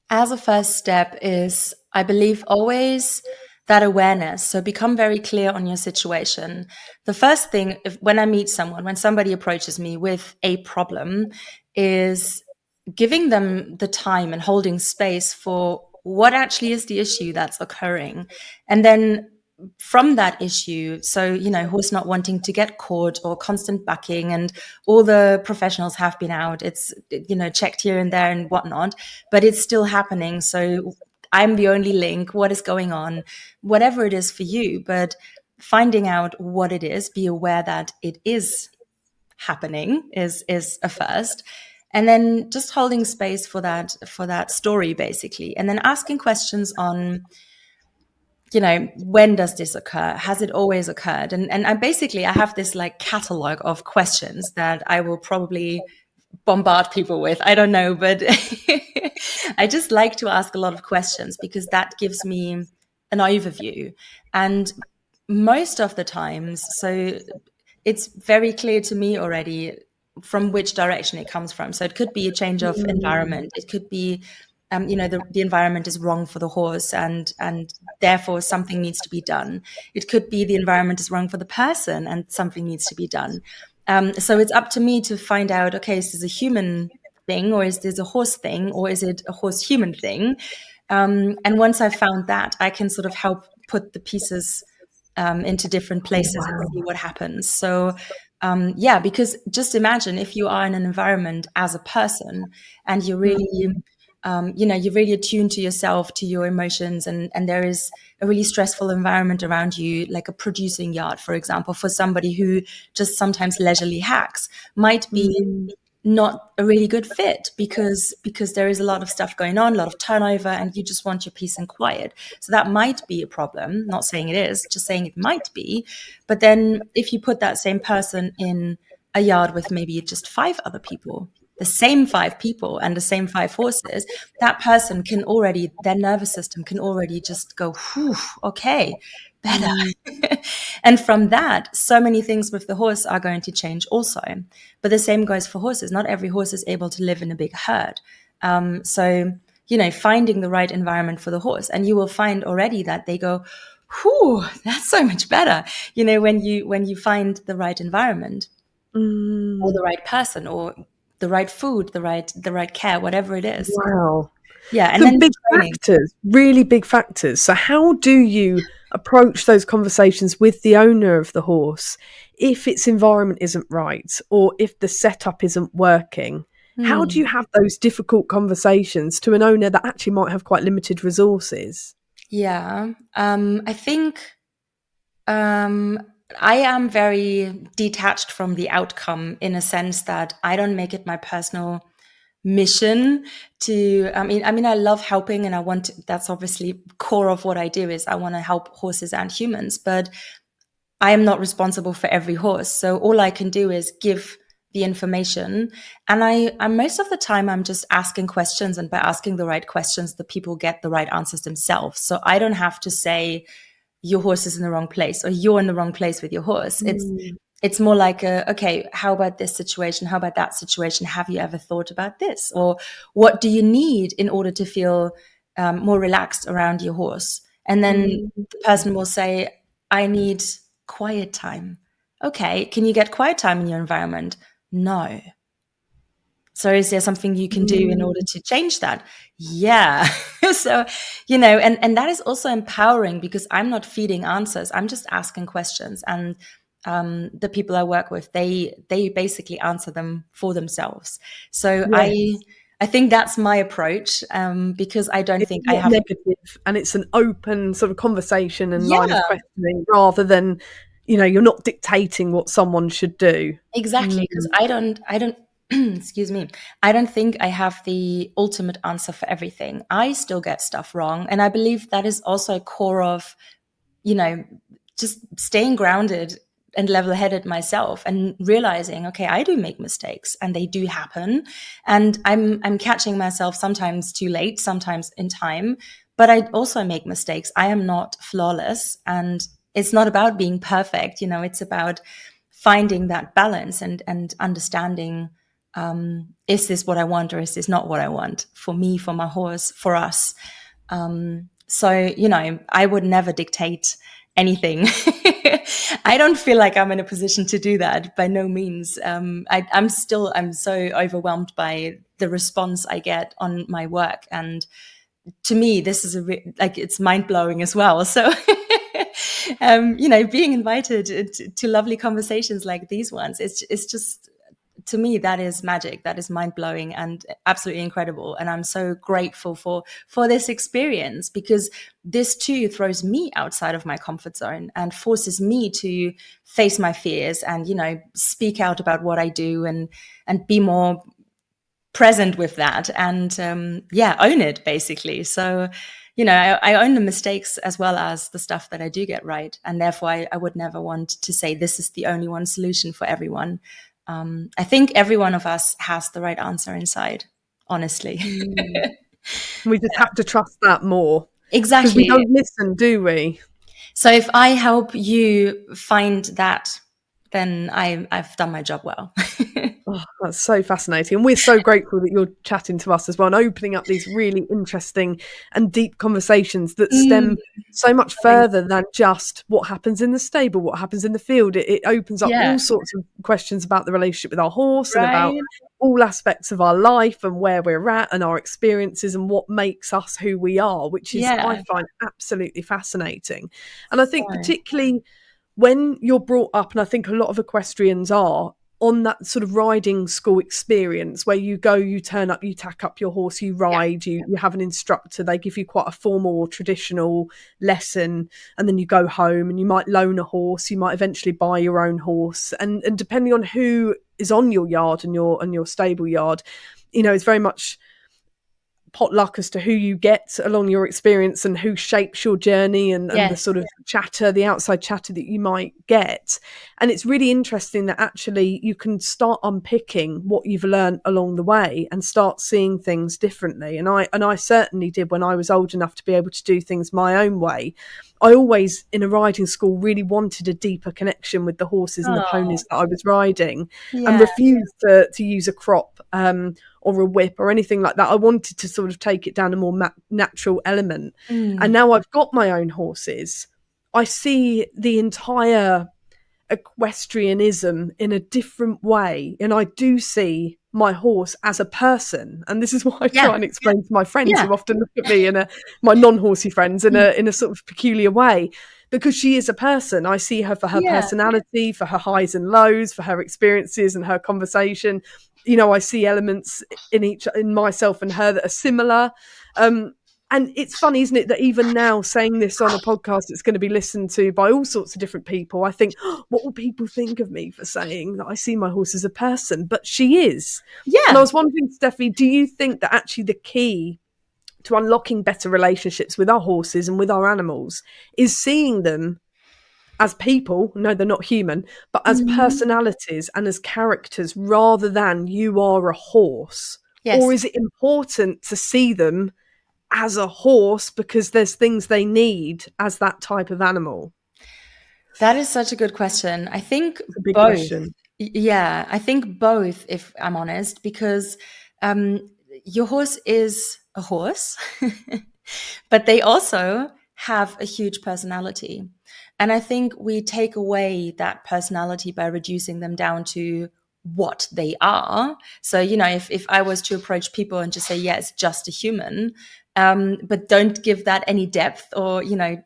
As a first step is, I believe, always that awareness. So become very clear on your situation. The first thing, when I meet someone, when somebody approaches me with a problem, is giving them the time and holding space for what actually is the issue that's occurring. And then from that issue, so, horse not wanting to get caught, or constant bucking, and all the professionals have been out, it's, checked here and there and whatnot, but it's still happening. So I'm the only link. What is going on? Whatever it is for you, but finding out what it is, be aware that it is happening is a first. And then just holding space for that story, basically. And then asking questions on, when does this occur? Has it always occurred? And I have this like catalog of questions that I will probably bombard people with. I don't know, but I just like to ask a lot of questions, because that gives me an overview. And most of the times, so it's very clear to me already from which direction it comes from. So it could be a change of environment. It could be, the environment is wrong for the horse, and therefore something needs to be done. It could be the environment is wrong for the person, and something needs to be done. So it's up to me to find out, okay, is this a human thing, or is this a horse thing, or is it a horse-human thing? And once I've found that, I can sort of help put the pieces into different places and see what happens. So Yeah, because just imagine if you are in an environment as a person and you're really, you're really attuned to yourself, to your emotions, and there is a really stressful environment around you, like a producing yard, for example, for somebody who just sometimes leisurely hacks, might be Mm. not a really good fit because there is a lot of stuff going on, a lot of turnover, and you just want your peace and quiet. So that might be a problem. Not saying it is, just saying it might be. But then if you put that same person in a yard with maybe just 5 other people, the same 5 people and the same 5 horses, that person can already, their nervous system can already just go, whew, okay, better. Mm. And from that, so many things with the horse are going to change also. But the same goes for horses. Not every horse is able to live in a big herd. So, finding the right environment for the horse, and you will find already that they go, whew, that's so much better. When you find the right environment or the right person or the right food, the right care, whatever it is. Wow. Yeah. And So then big training. factors, really big factors. So how do you approach those conversations with the owner of the horse if its environment isn't right or if the setup isn't working? How do you have those difficult conversations to an owner that actually might have quite limited resources? Yeah. I think I am very detached from the outcome in a sense that I don't make it my personal mission to, I mean, I love helping and that's obviously core of what I do is I want to help horses and humans, but I am not responsible for every horse. So all I can do is give the information. And I'm most of the time, I'm just asking questions. And by asking the right questions, the people get the right answers themselves. So I don't have to say your horse is in the wrong place or you're in the wrong place with your horse. It's more like okay, how about this situation? How about that situation? Have you ever thought about this? Or what do you need in order to feel more relaxed around your horse? And then the person will say, I need quiet time. Okay, can you get quiet time in your environment? No. So is there something you can do in order to change that? Yeah. So, and that is also empowering because I'm not feeding answers. I'm just asking questions. And the people I work with, they basically answer them for themselves. So Yes. I think that's my approach because I don't It's think I not have. negative and it's an open sort of conversation and line of Yeah, questioning rather than, you're not dictating what someone should do. exactly. Mm. Because I don't, excuse me, I don't think I have the ultimate answer for everything. I still get stuff wrong. And I believe that is also a core of, you know, just staying grounded and level-headed myself and realizing, okay, I do make mistakes and they do happen. And I'm catching myself sometimes too late, sometimes in time, but I also make mistakes. I am not flawless. And it's not about being perfect, it's about finding that balance and understanding, is this what I want or is this not what I want for me, for my horse, for us? So, I would never dictate anything. I don't feel like I'm in a position to do that by no means. I'm so overwhelmed by the response I get on my work. And to me, this is it's mind blowing as well. So, being invited to lovely conversations like these ones, it's just, to me, that is magic. That is mind blowing and absolutely incredible. And I'm so grateful for this experience because this too throws me outside of my comfort zone and forces me to face my fears and, speak out about what I do and be more present with that and, own it basically. So, I own the mistakes as well as the stuff that I do get right. And therefore I would never want to say this is the only one solution for everyone. I think every one of us has the right answer inside, honestly. We just have to trust that more because we Exactly. don't listen, do we? So if I help you find that, then I've done my job well. Oh, that's so fascinating. And we're so grateful that you're chatting to us as well and opening up these really interesting and deep conversations that stem so much further than just what happens in the stable, what happens in the field. It opens up Yeah. all sorts of questions about the relationship with our horse and about Right. all aspects of our life and where we're at and our experiences and what makes us who we are, which is, I Yeah. find absolutely fascinating. And I think particularly when you're brought up, and I think a lot of equestrians are, on that sort of riding school experience where you go, you turn up, you tack up your horse, you ride, you have an instructor, they give you quite a formal or traditional lesson, and then you go home and you might loan a horse, you might eventually buy your own horse, and depending on who is on your yard and your stable yard, you know, it's very much potluck as to who you get along your experience and who shapes your journey, and the Yes. sort of chatter, the outside chatter that you might get. And it's really interesting that actually you can start unpicking what you've learned along the way and start seeing things differently. And I certainly did when I was old enough to be able to do things my own way. I always, in a riding school, really wanted a deeper connection with the horses and the Oh, ponies that I was riding, and yeah. refused to use a crop or a whip or anything like that. I wanted to sort of take it down a more natural element. And now I've got my own horses, I see the entire equestrianism in a different way. And I do see my horse as a person. And this is what I Yeah. try and explain to my friends Yeah. who often look at me my non-horsey friends in a sort of peculiar way, because she is a person. I see her for her Yeah. personality, for her highs and lows, for her experiences and her conversation. You know, I see elements in myself and her that are similar. And it's funny, isn't it, that even now saying this on a podcast that's going to be listened to by all sorts of different people, I think, oh, what will people think of me for saying that I see my horse as a person? But she is. And I Yeah. was wondering, Steffi, do you think that actually the key to unlocking better relationships with our horses and with our animals is seeing them as people? No, they're not human, but as Mhm. personalities and as characters, rather than you are a horse? Or Yes. is it important to see them as a horse because there's things they need as that type of animal? That is such a good question. I think It's a big both. question. Yeah, I think both, if I'm honest, because um, your horse is a horse, but they also have a huge personality. And I think we take away that personality by reducing them down to what they are. So, you know, if I was to approach people and just say, yeah, it's just a human, but don't give that any depth, or, you know,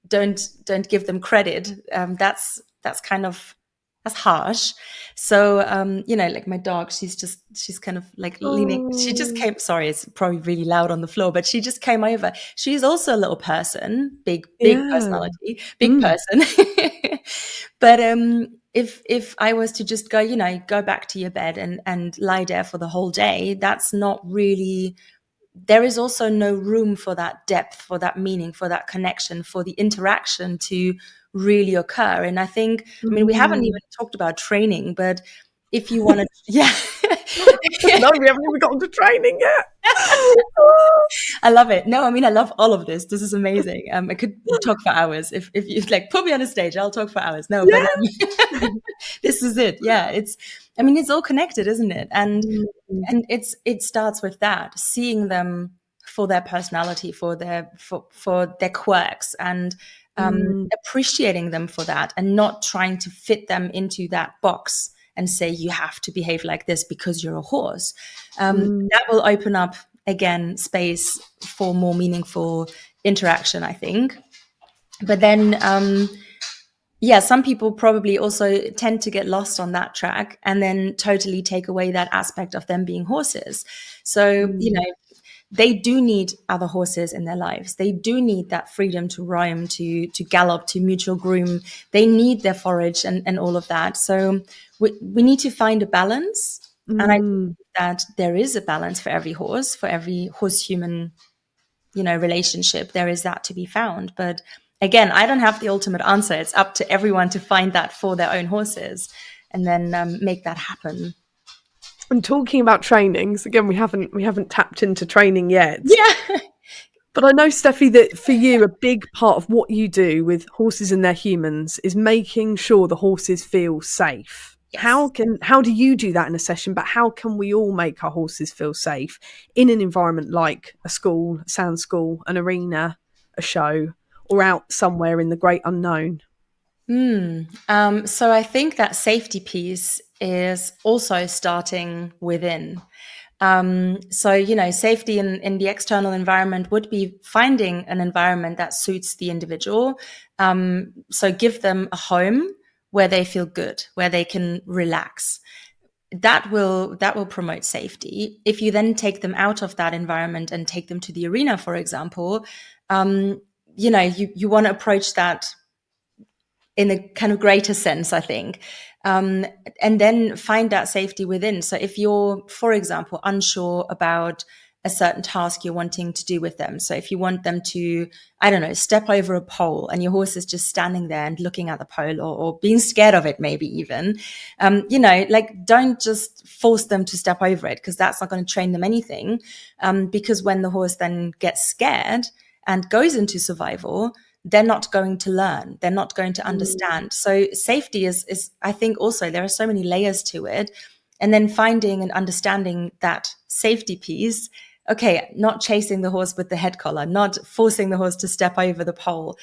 don't give them credit. That's kind of, that's harsh. So you know, like my dog, she's kind of like leaning. She just Oh, came. Sorry, it's probably really loud on the floor, but she just came over. She's also a little person, big yeah. personality, big Mm, person. But if I was to just go, you know, go back to your bed and lie there for the whole day, that's not really, there is also no room for that depth, for that meaning, for that connection, for the interaction to really occur. And I think, I mean, we haven't mm. even talked about training, but if you want to, yeah. No, we haven't even gotten to training yet. I love it. No, I mean, I love all of this. This is amazing. I could talk for hours. If you like put me on a stage, I'll talk for hours. No, but Yeah. this is it. Yeah, it's, I mean, it's all connected, isn't it? Mm, And it starts with that, seeing them for their personality, for their quirks, and mm, appreciating them for that, and not trying to fit them into that box and say you have to behave like this because you're a horse. mm, That will open up again space for more meaningful interaction, I think. But then yeah, some people probably also tend to get lost on that track and then totally take away that aspect of them being horses. So, you mm, know, they do need other horses in their lives. They do need that freedom to roam, to gallop, to mutual groom. They need their forage and all of that. So we need to find a balance. And I think mm. that there is a balance for every horse human, you know, relationship. There is that to be found. But again, I don't have the ultimate answer. It's up to everyone to find that for their own horses and then make that happen. And talking about trainings, again, we haven't tapped into training yet. Yeah. But I know, Steffi, that for you, a big part of what you do with horses and their humans is making sure the horses feel safe. Yes. How do you do that in a session? But how can we all make our horses feel safe in an environment like a school, a sound school, an arena, a show, or out somewhere in the great unknown? So I think that safety piece is also starting within. So, safety in the external environment would be finding an environment that suits the individual. So give them a home where they feel good, where they can relax. That will promote safety. If you then take them out of that environment and take them to the arena, for example, you want to approach that in a kind of greater sense, I think. And then find that safety within. So if you're, for example, unsure about a certain task you're wanting to do with them. So if you want them to, I don't know, step over a pole and your horse is just standing there and looking at the pole or being scared of it, maybe even, don't just force them to step over it, because that's not going to train them anything. Because when the horse then gets scared and goes into survival, they're not going to learn. They're not going to understand. So safety is, I think also there are so many layers to it. And then finding and understanding that safety piece. Okay, not chasing the horse with the head collar, not forcing the horse to step over the pole,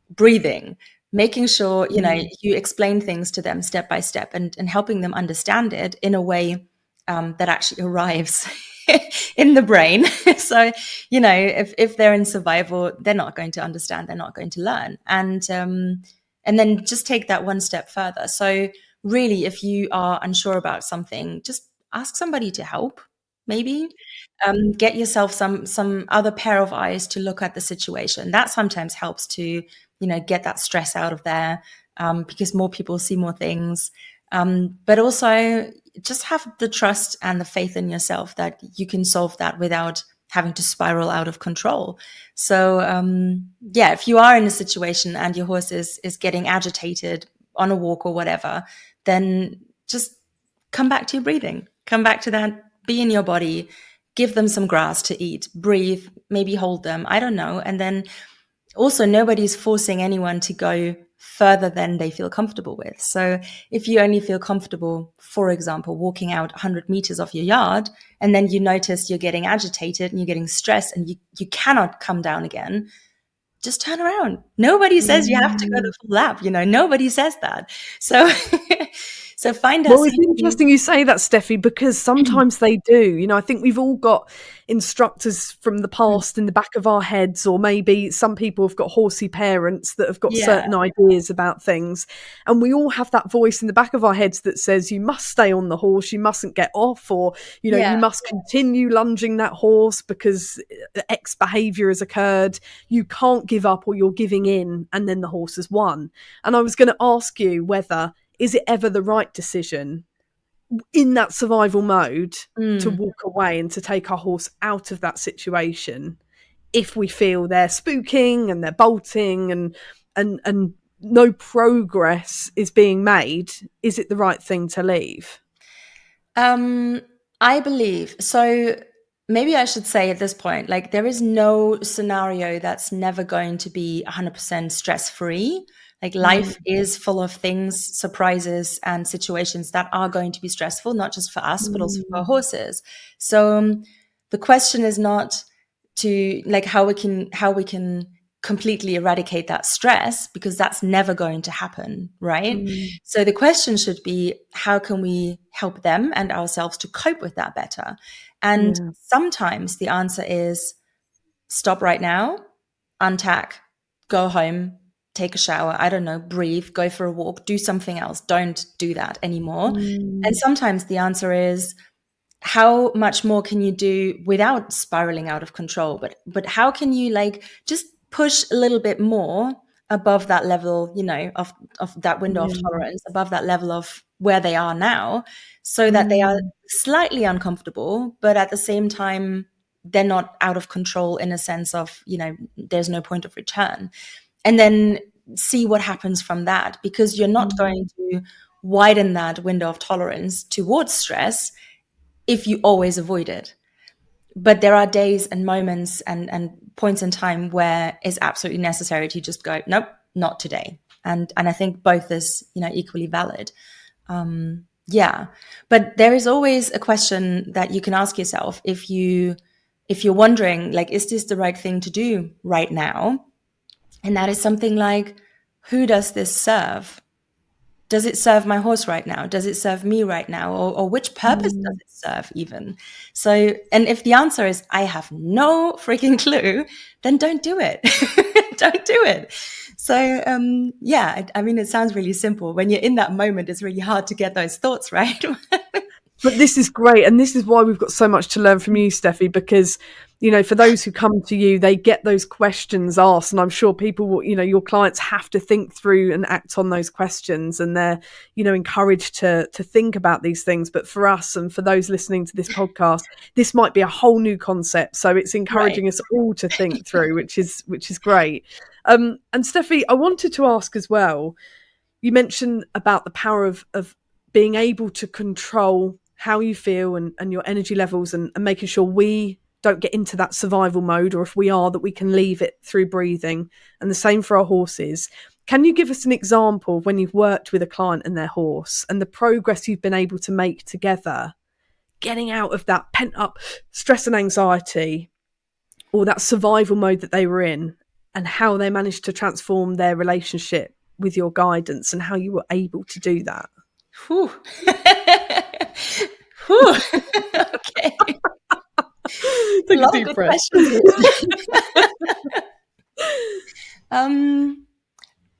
breathing, making sure, you explain things to them step by step and helping them understand it in a way that actually arrives in the brain. So, if they're in survival, they're not going to understand, they're not going to learn. And then just take that one step further. So really, if you are unsure about something, just ask somebody to help, maybe. Get yourself some other pair of eyes to look at the situation. That sometimes helps to, get that stress out of there, because more people see more things. But also just have the trust and the faith in yourself that you can solve that without having to spiral out of control. So, if you are in a situation and your horse is getting agitated on a walk or whatever, then just come back to your breathing, come back to that, be in your body, give them some grass to eat, breathe, maybe hold them, I don't know. And then also, nobody's forcing anyone to go further than they feel comfortable with. So if you only feel comfortable, for example, walking out 100 meters off your yard, and then you notice you're getting agitated and you're getting stressed and you cannot come down again, just turn around. Nobody says you have to go the full lap. Nobody says that. So, so find us. Well, it's interesting you say that, Steffi, because sometimes they do. I think we've all got instructors from the past in the back of our heads, or maybe some people have got horsey parents that have got certain ideas about things. And we all have that voice in the back of our heads that says, you must stay on the horse, you mustn't get off, or, you must continue lunging that horse because X behavior has occurred. You can't give up or you're giving in, and then the horse has won. And I was going to ask you whether, is it ever the right decision in that survival mode to walk away and to take our horse out of that situation if we feel they're spooking and they're bolting and no progress is being made? Is it the right thing to leave? I believe so. Maybe I should say at this point, there is no scenario that's never going to be 100% stress-free. Life is full of things, surprises, and situations that are going to be stressful, not just for us, but also for our horses. So the question is not to how we can completely eradicate that stress, because that's never going to happen, right? So the question should be, how can we help them and ourselves to cope with that better? And sometimes the answer is stop right now, untack, go home, take a shower, I don't know, breathe, go for a walk, do something else. Don't do that anymore. And sometimes the answer is, how much more can you do without spiraling out of control? But how can you just push a little bit more above that level, of that window of tolerance, above that level of where they are now, so that they are slightly uncomfortable, but at the same time, they're not out of control in a sense of, there's no point of return. And then see what happens from that, because you're not going to widen that window of tolerance towards stress if you always avoid it. But there are days and moments and points in time where it's absolutely necessary to just go, nope, not today. And I think both is, equally valid. But there is always a question that you can ask yourself if you're wondering, is this the right thing to do right now? And that is something like, who does this serve? does it serve my horse right now? Does it serve me right now? Or which purpose does it serve even? So, and if the answer is, I have no freaking clue, then don't do it. Don't do it. So, yeah, I mean, it sounds really simple. When you're in that moment, it's really hard to get those thoughts right. But this is great. And this is why we've got so much to learn from you, Steffi, because, you know, for those who come to you, they get those questions asked. And I'm sure people will, you know, your clients have to think through and act on those questions. And they're, you know, encouraged to think about these things. But for us and for those listening to this podcast, this might be a whole new concept. So it's encouraging us all to think through, which is great. And Steffi, I wanted to ask as well, you mentioned about the power of being able to control how you feel and your energy levels and making sure we don't get into that survival mode, or if we are, that we can leave it through breathing. And the same for our horses. Can you give us an example of when you've worked with a client and their horse and the progress you've been able to make together, getting out of that pent up stress and anxiety or that survival mode that they were in, and how they managed to transform their relationship with your guidance and how you were able to do that? Whew. Whew. Okay. Take a lot deep of good breath. questions.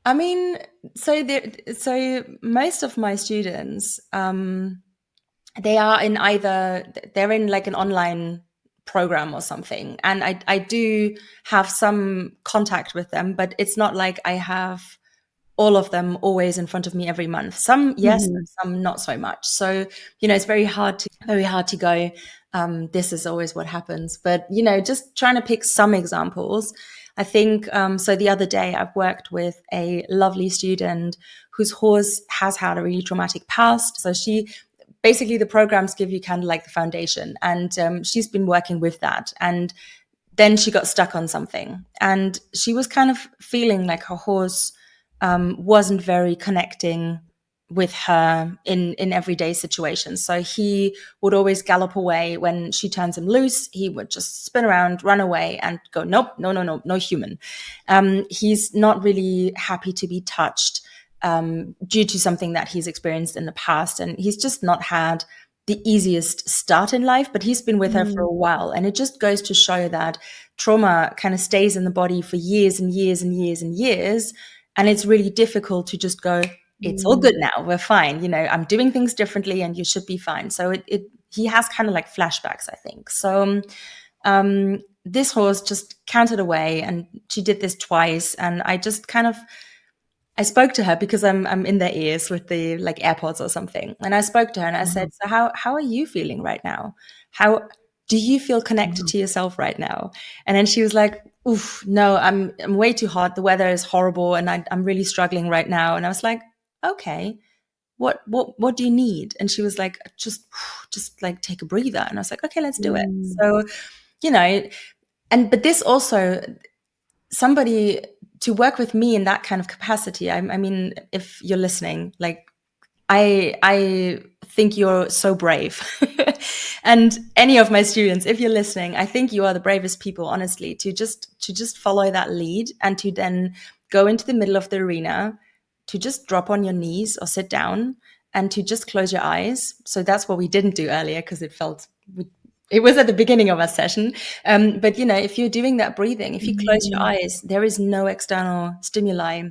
I mean, so most of my students, they are in they're in like an online program or something, and I do have some contact with them, but it's not like I have all of them always in front of me every month. Some yes, some not so much. So, you know, it's very hard to go, this is always what happens. But, you know, just trying to pick some examples. I think, so the other day I've worked with a lovely student whose horse has had a really traumatic past. So basically the programs give you kind of like the foundation, and she's been working with that. And then she got stuck on something, and she was kind of feeling like her horse wasn't very connecting with her in everyday situations. So he would always gallop away. When she turns him loose, he would just spin around, run away, and go, nope, no human. He's not really happy to be touched due to something that he's experienced in the past. And he's just not had the easiest start in life, but he's been with her for a while. And it just goes to show that trauma kind of stays in the body for years and years and years and years. And it's really difficult to just go, it's all good now, we're fine. You know, I'm doing things differently and you should be fine. So he has kind of like flashbacks, I think. So this horse just cantered away, and she did this twice. And I just I spoke to her because I'm in their ears with the like AirPods or something. And I spoke to her and I said, so how are you feeling right now? How do you feel connected to yourself right now? And then she was like, oof, no, I'm way too hot. The weather is horrible and I'm really struggling right now. And I was like, okay, what do you need? And she was like, just like take a breather. And I was like, okay, let's do it. So, you know, but this also, somebody to work with me in that kind of capacity. I mean, if you're listening, like I think you're so brave. And any of my students, if you're listening, I think you are the bravest people, honestly, to just follow that lead and to then go into the middle of the arena, to just drop on your knees or sit down and to just close your eyes. So that's what we didn't do earlier because it was at the beginning of our session. But, you know, if you're doing that breathing, if you close your eyes, there is no external stimuli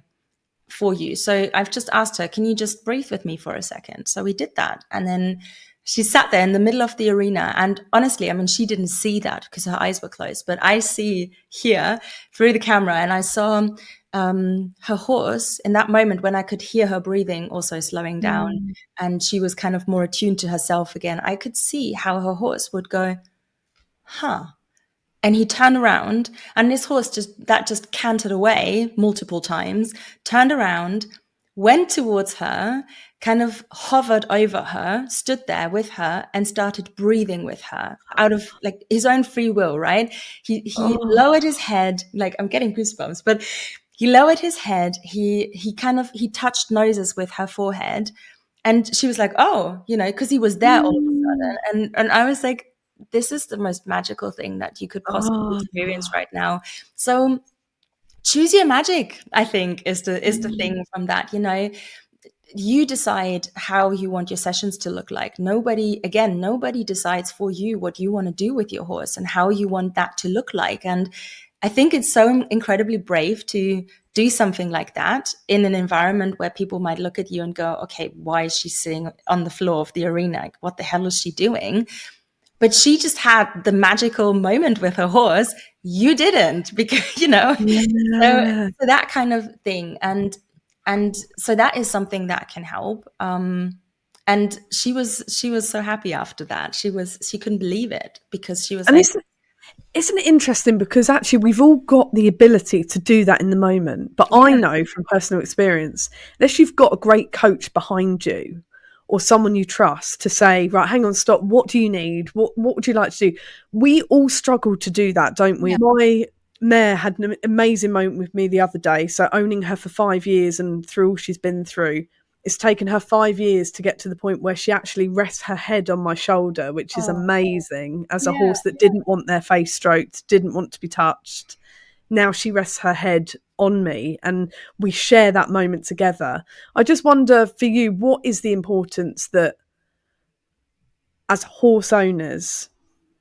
for you. So I've just asked her, can you just breathe with me for a second? So we did that. And then she sat there in the middle of the arena. And honestly, I mean, she didn't see that because her eyes were closed. But I see here through the camera, and I saw her horse in that moment when I could hear her breathing also slowing down. And she was kind of more attuned to herself again. I could see how her horse would go, huh. And he turned around, and this horse just cantered away multiple times, turned around, went towards her, kind of hovered over her, stood there with her, and started breathing with her out of like his own free will, right? He lowered his head, like I'm getting goosebumps, but he lowered his head. He touched noses with her forehead, and she was like, oh, you know, because he was there all of a sudden. And I was like, this is the most magical thing that you could possibly experience right now. So choose your magic, I think, is the thing from that. You know, you decide how you want your sessions to look like. Nobody decides for you what you want to do with your horse and how you want that to look like. And I think it's so incredibly brave to do something like that in an environment where people might look at you and go, okay, why is she sitting on the floor of the arena? Like, what the hell is she doing? But she just had the magical moment with her horse. You didn't, because, so that kind of thing. And so that is something that can help. And she was so happy after that. She couldn't believe it, because she was And like, isn't it interesting? Because actually we've all got the ability to do that in the moment. But I know from personal experience, unless you've got a great coach behind you or someone you trust to say, right, hang on, stop, what do you need? What would you like to do? We all struggle to do that, don't we? Yeah. My mare had an amazing moment with me the other day. So owning her for 5 years and through all she's been through, it's taken her 5 years to get to the point where she actually rests her head on my shoulder, which is amazing. As a horse that didn't want their face stroked, didn't want to be touched, now she rests her head on me and we share that moment together. I just wonder for you, what is the importance that as horse owners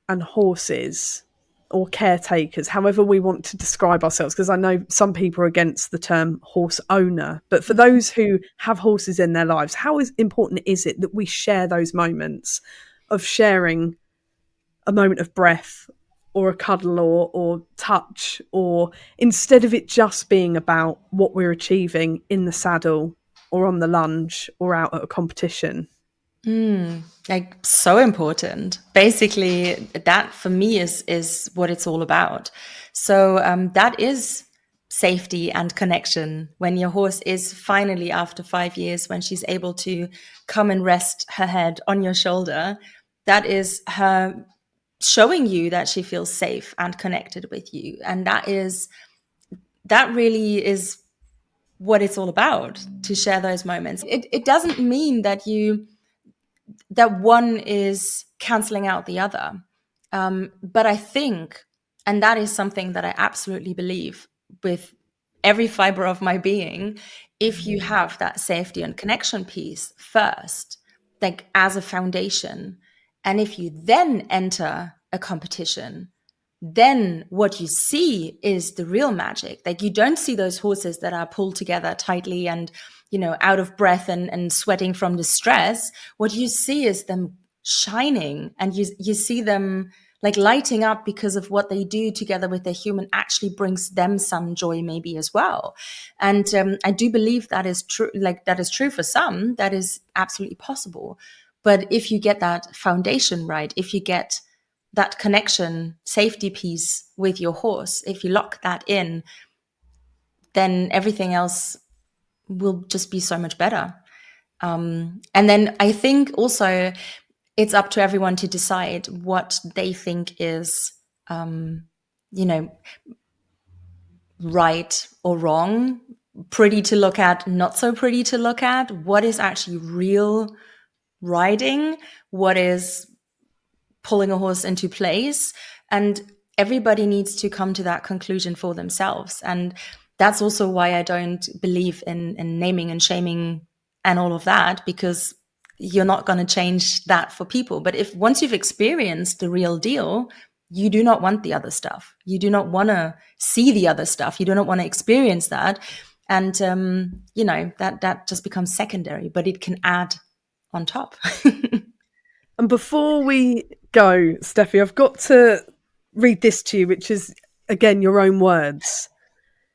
and horses, or caretakers, however we want to describe ourselves, because I know some people are against the term horse owner, but for those who have horses in their lives, how important is it that we share those moments of sharing a moment of breath or a cuddle or touch, or instead of it just being about what we're achieving in the saddle or on the lunge or out at a competition? like, so important. Basically, that for me is what it's all about. So that is safety and connection. When your horse is finally, after 5 years, when she's able to come and rest her head on your shoulder, that is her showing you that she feels safe and connected with you. And that really is what it's all about, to share those moments. It doesn't mean that one is canceling out the other. But I think, and that is something that I absolutely believe with every fiber of my being, if you have that safety and connection piece first, like as a foundation, and if you then enter a competition, then what you see is the real magic. Like, you don't see those horses that are pulled together tightly and, out of breath and sweating from the stress. What you see is them shining, and you see them like lighting up, because of what they do together with their human actually brings them some joy maybe as well. And I do believe that is true. Like, that is true for some. That is absolutely possible. But if you get that foundation right, if you get that connection safety piece with your horse, if you lock that in, then everything else will just be so much better. And then I think also it's up to everyone to decide what they think is, right or wrong, pretty to look at, not so pretty to look at, what is actually real riding, what is pulling a horse into place. And everybody needs to come to that conclusion for themselves. And that's also why I don't believe in naming and shaming and all of that, because you're not going to change that for people. But if once you've experienced the real deal, you do not want the other stuff. You do not want to see the other stuff. You do not want to experience that. And, that just becomes secondary, but it can add on top. And before we go, Steffi, I've got to read this to you, which is, again, your own words.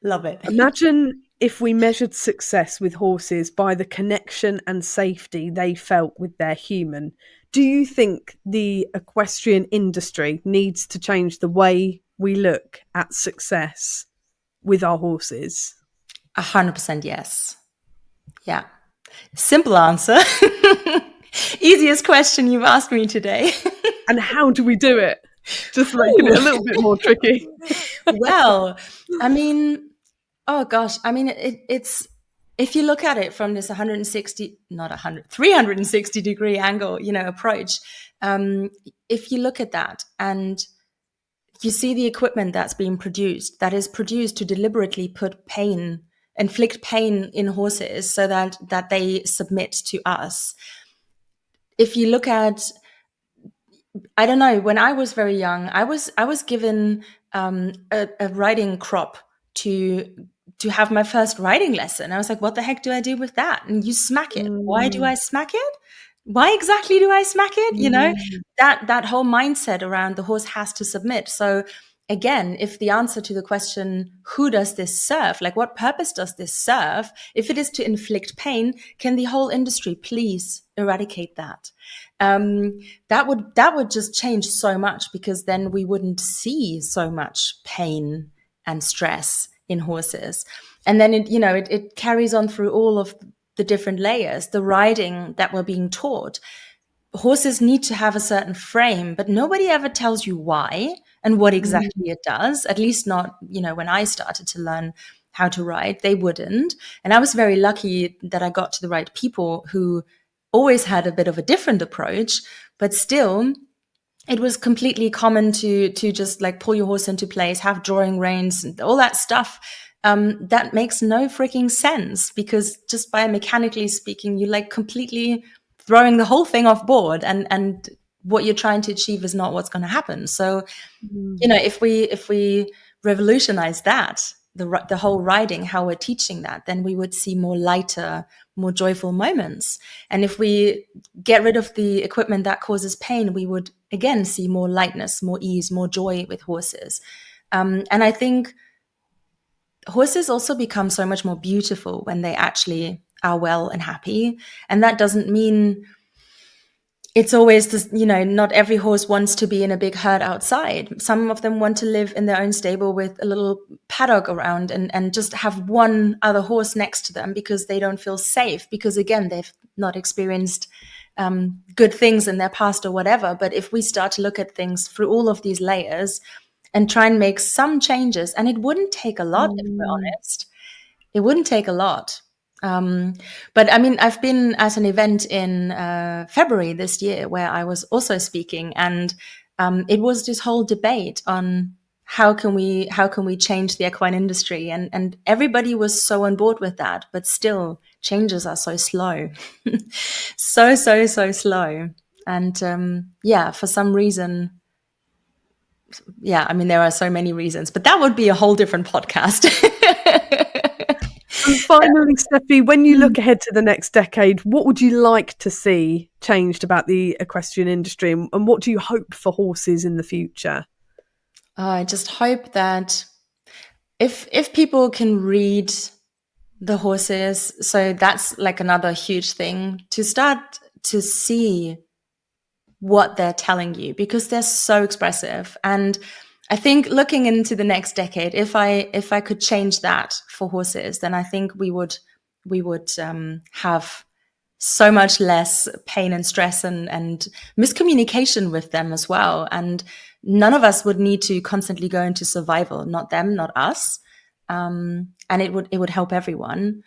Love it. Imagine if we measured success with horses by the connection and safety they felt with their human. Do you think the equestrian industry needs to change the way we look at success with our horses? 100% yes. Yeah. Simple answer. Easiest question you've asked me today. And how do we do it? Just making it a little bit more tricky. Well, I mean, oh gosh, I mean, it's, if you look at it from this 360 degree angle, approach, if you look at that and you see the equipment that's being produced, that is produced to deliberately put pain inflict pain in horses so that they submit to us. If you look at, I don't know, when I was very young, I was given a riding crop to have my first riding lesson. I was like, what the heck do I do with that? And you smack it. Why do I smack it? Why exactly do I smack it? You know, that whole mindset around the horse has to submit. So again, if the answer to the question, who does this serve? Like, what purpose does this serve? If it is to inflict pain, can the whole industry please eradicate that? That would just change so much, because then we wouldn't see so much pain and stress in horses. And then it carries on through all of the different layers, the riding that we're being taught. Horses need to have a certain frame, but nobody ever tells you why and what exactly it does. At least not, when I started to learn how to ride, they wouldn't. And I was very lucky that I got to the right people who always had a bit of a different approach, but still it was completely common to just like pull your horse into place, have drawing reins, and all that stuff. That makes no freaking sense, because just biomechanically speaking, you like completely throwing the whole thing off board, and what you're trying to achieve is not what's going to happen. So, if we revolutionize that, the whole riding, how we're teaching that, then we would see more lighter, more joyful moments. And if we get rid of the equipment that causes pain, we would again see more lightness, more ease, more joy with horses. And I think horses also become so much more beautiful when they actually are well and happy. And that doesn't mean it's always this, not every horse wants to be in a big herd outside. Some of them want to live in their own stable with a little paddock around and just have one other horse next to them, because they don't feel safe, because again, they've not experienced good things in their past or whatever. But if we start to look at things through all of these layers and try and make some changes, and it wouldn't take a lot, if we're honest, it wouldn't take a lot. But I mean, I've been at an event in February this year where I was also speaking, and it was this whole debate on how can we change the equine industry, and everybody was so on board with that, but still changes are so slow, so slow, and for some reason. Yeah, I mean, there are so many reasons, but that would be a whole different podcast. And finally, Steffi, when you look ahead to the next decade, what would you like to see changed about the equestrian industry, and what do you hope for horses in the future? I just hope that if people can read the horses, so that's like another huge thing, to start to see what they're telling you, because they're so expressive. And I think looking into the next decade, if I could change that for horses, then I think we would have so much less pain and stress and miscommunication with them as well. And none of us would need to constantly go into survival, not them, not us. And it would help everyone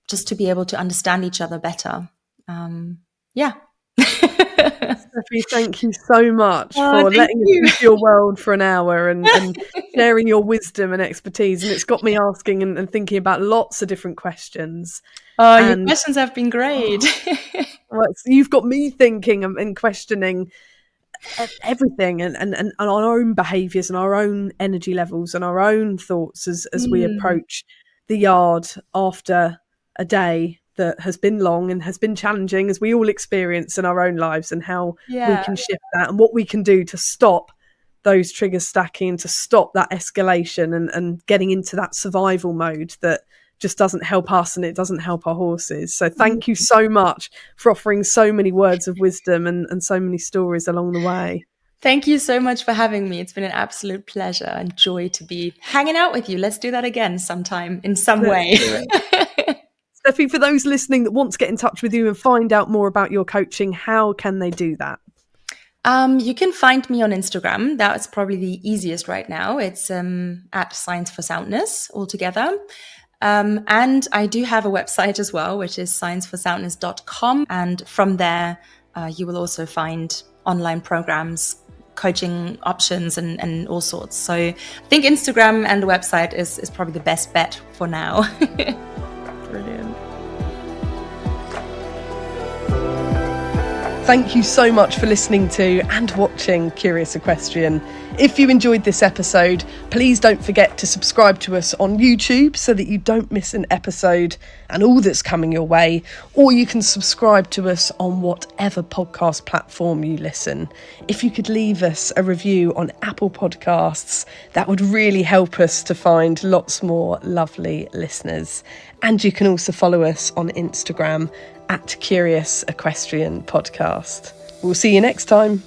just to be able to understand each other better. Steffi, thank you so much for letting us into your world for an hour and sharing your wisdom and expertise. And it's got me asking and thinking about lots of different questions. Your questions have been great. You've got me thinking and questioning everything and our own behaviours and our own energy levels and our own thoughts as we approach the yard after a day that has been long and has been challenging, as we all experience in our own lives, and how we can shift that and what we can do to stop those triggers stacking, to stop that escalation and getting into that survival mode that just doesn't help us and it doesn't help our horses. So thank you so much for offering so many words of wisdom and so many stories along the way. Thank you so much for having me. It's been an absolute pleasure and joy to be hanging out with you. Let's do that again sometime in some way. Steffi, for those listening that want to get in touch with you and find out more about your coaching, how can they do that? You can find me on Instagram. That's probably the easiest right now. It's at Science for Soundness altogether. And I do have a website as well, which is scienceforsoundness.com. And from there, you will also find online programs coaching options and all sorts. So I think Instagram and the website is probably the best bet for now. Brilliant. Thank you so much for listening to and watching Curious Equestrian. If you enjoyed this episode, please don't forget to subscribe to us on YouTube so that you don't miss an episode and all that's coming your way, or you can subscribe to us on whatever podcast platform you listen. If you could leave us a review on Apple Podcasts, that would really help us to find lots more lovely listeners. And you can also follow us on Instagram @Curious Equestrian Podcast. We'll see you next time.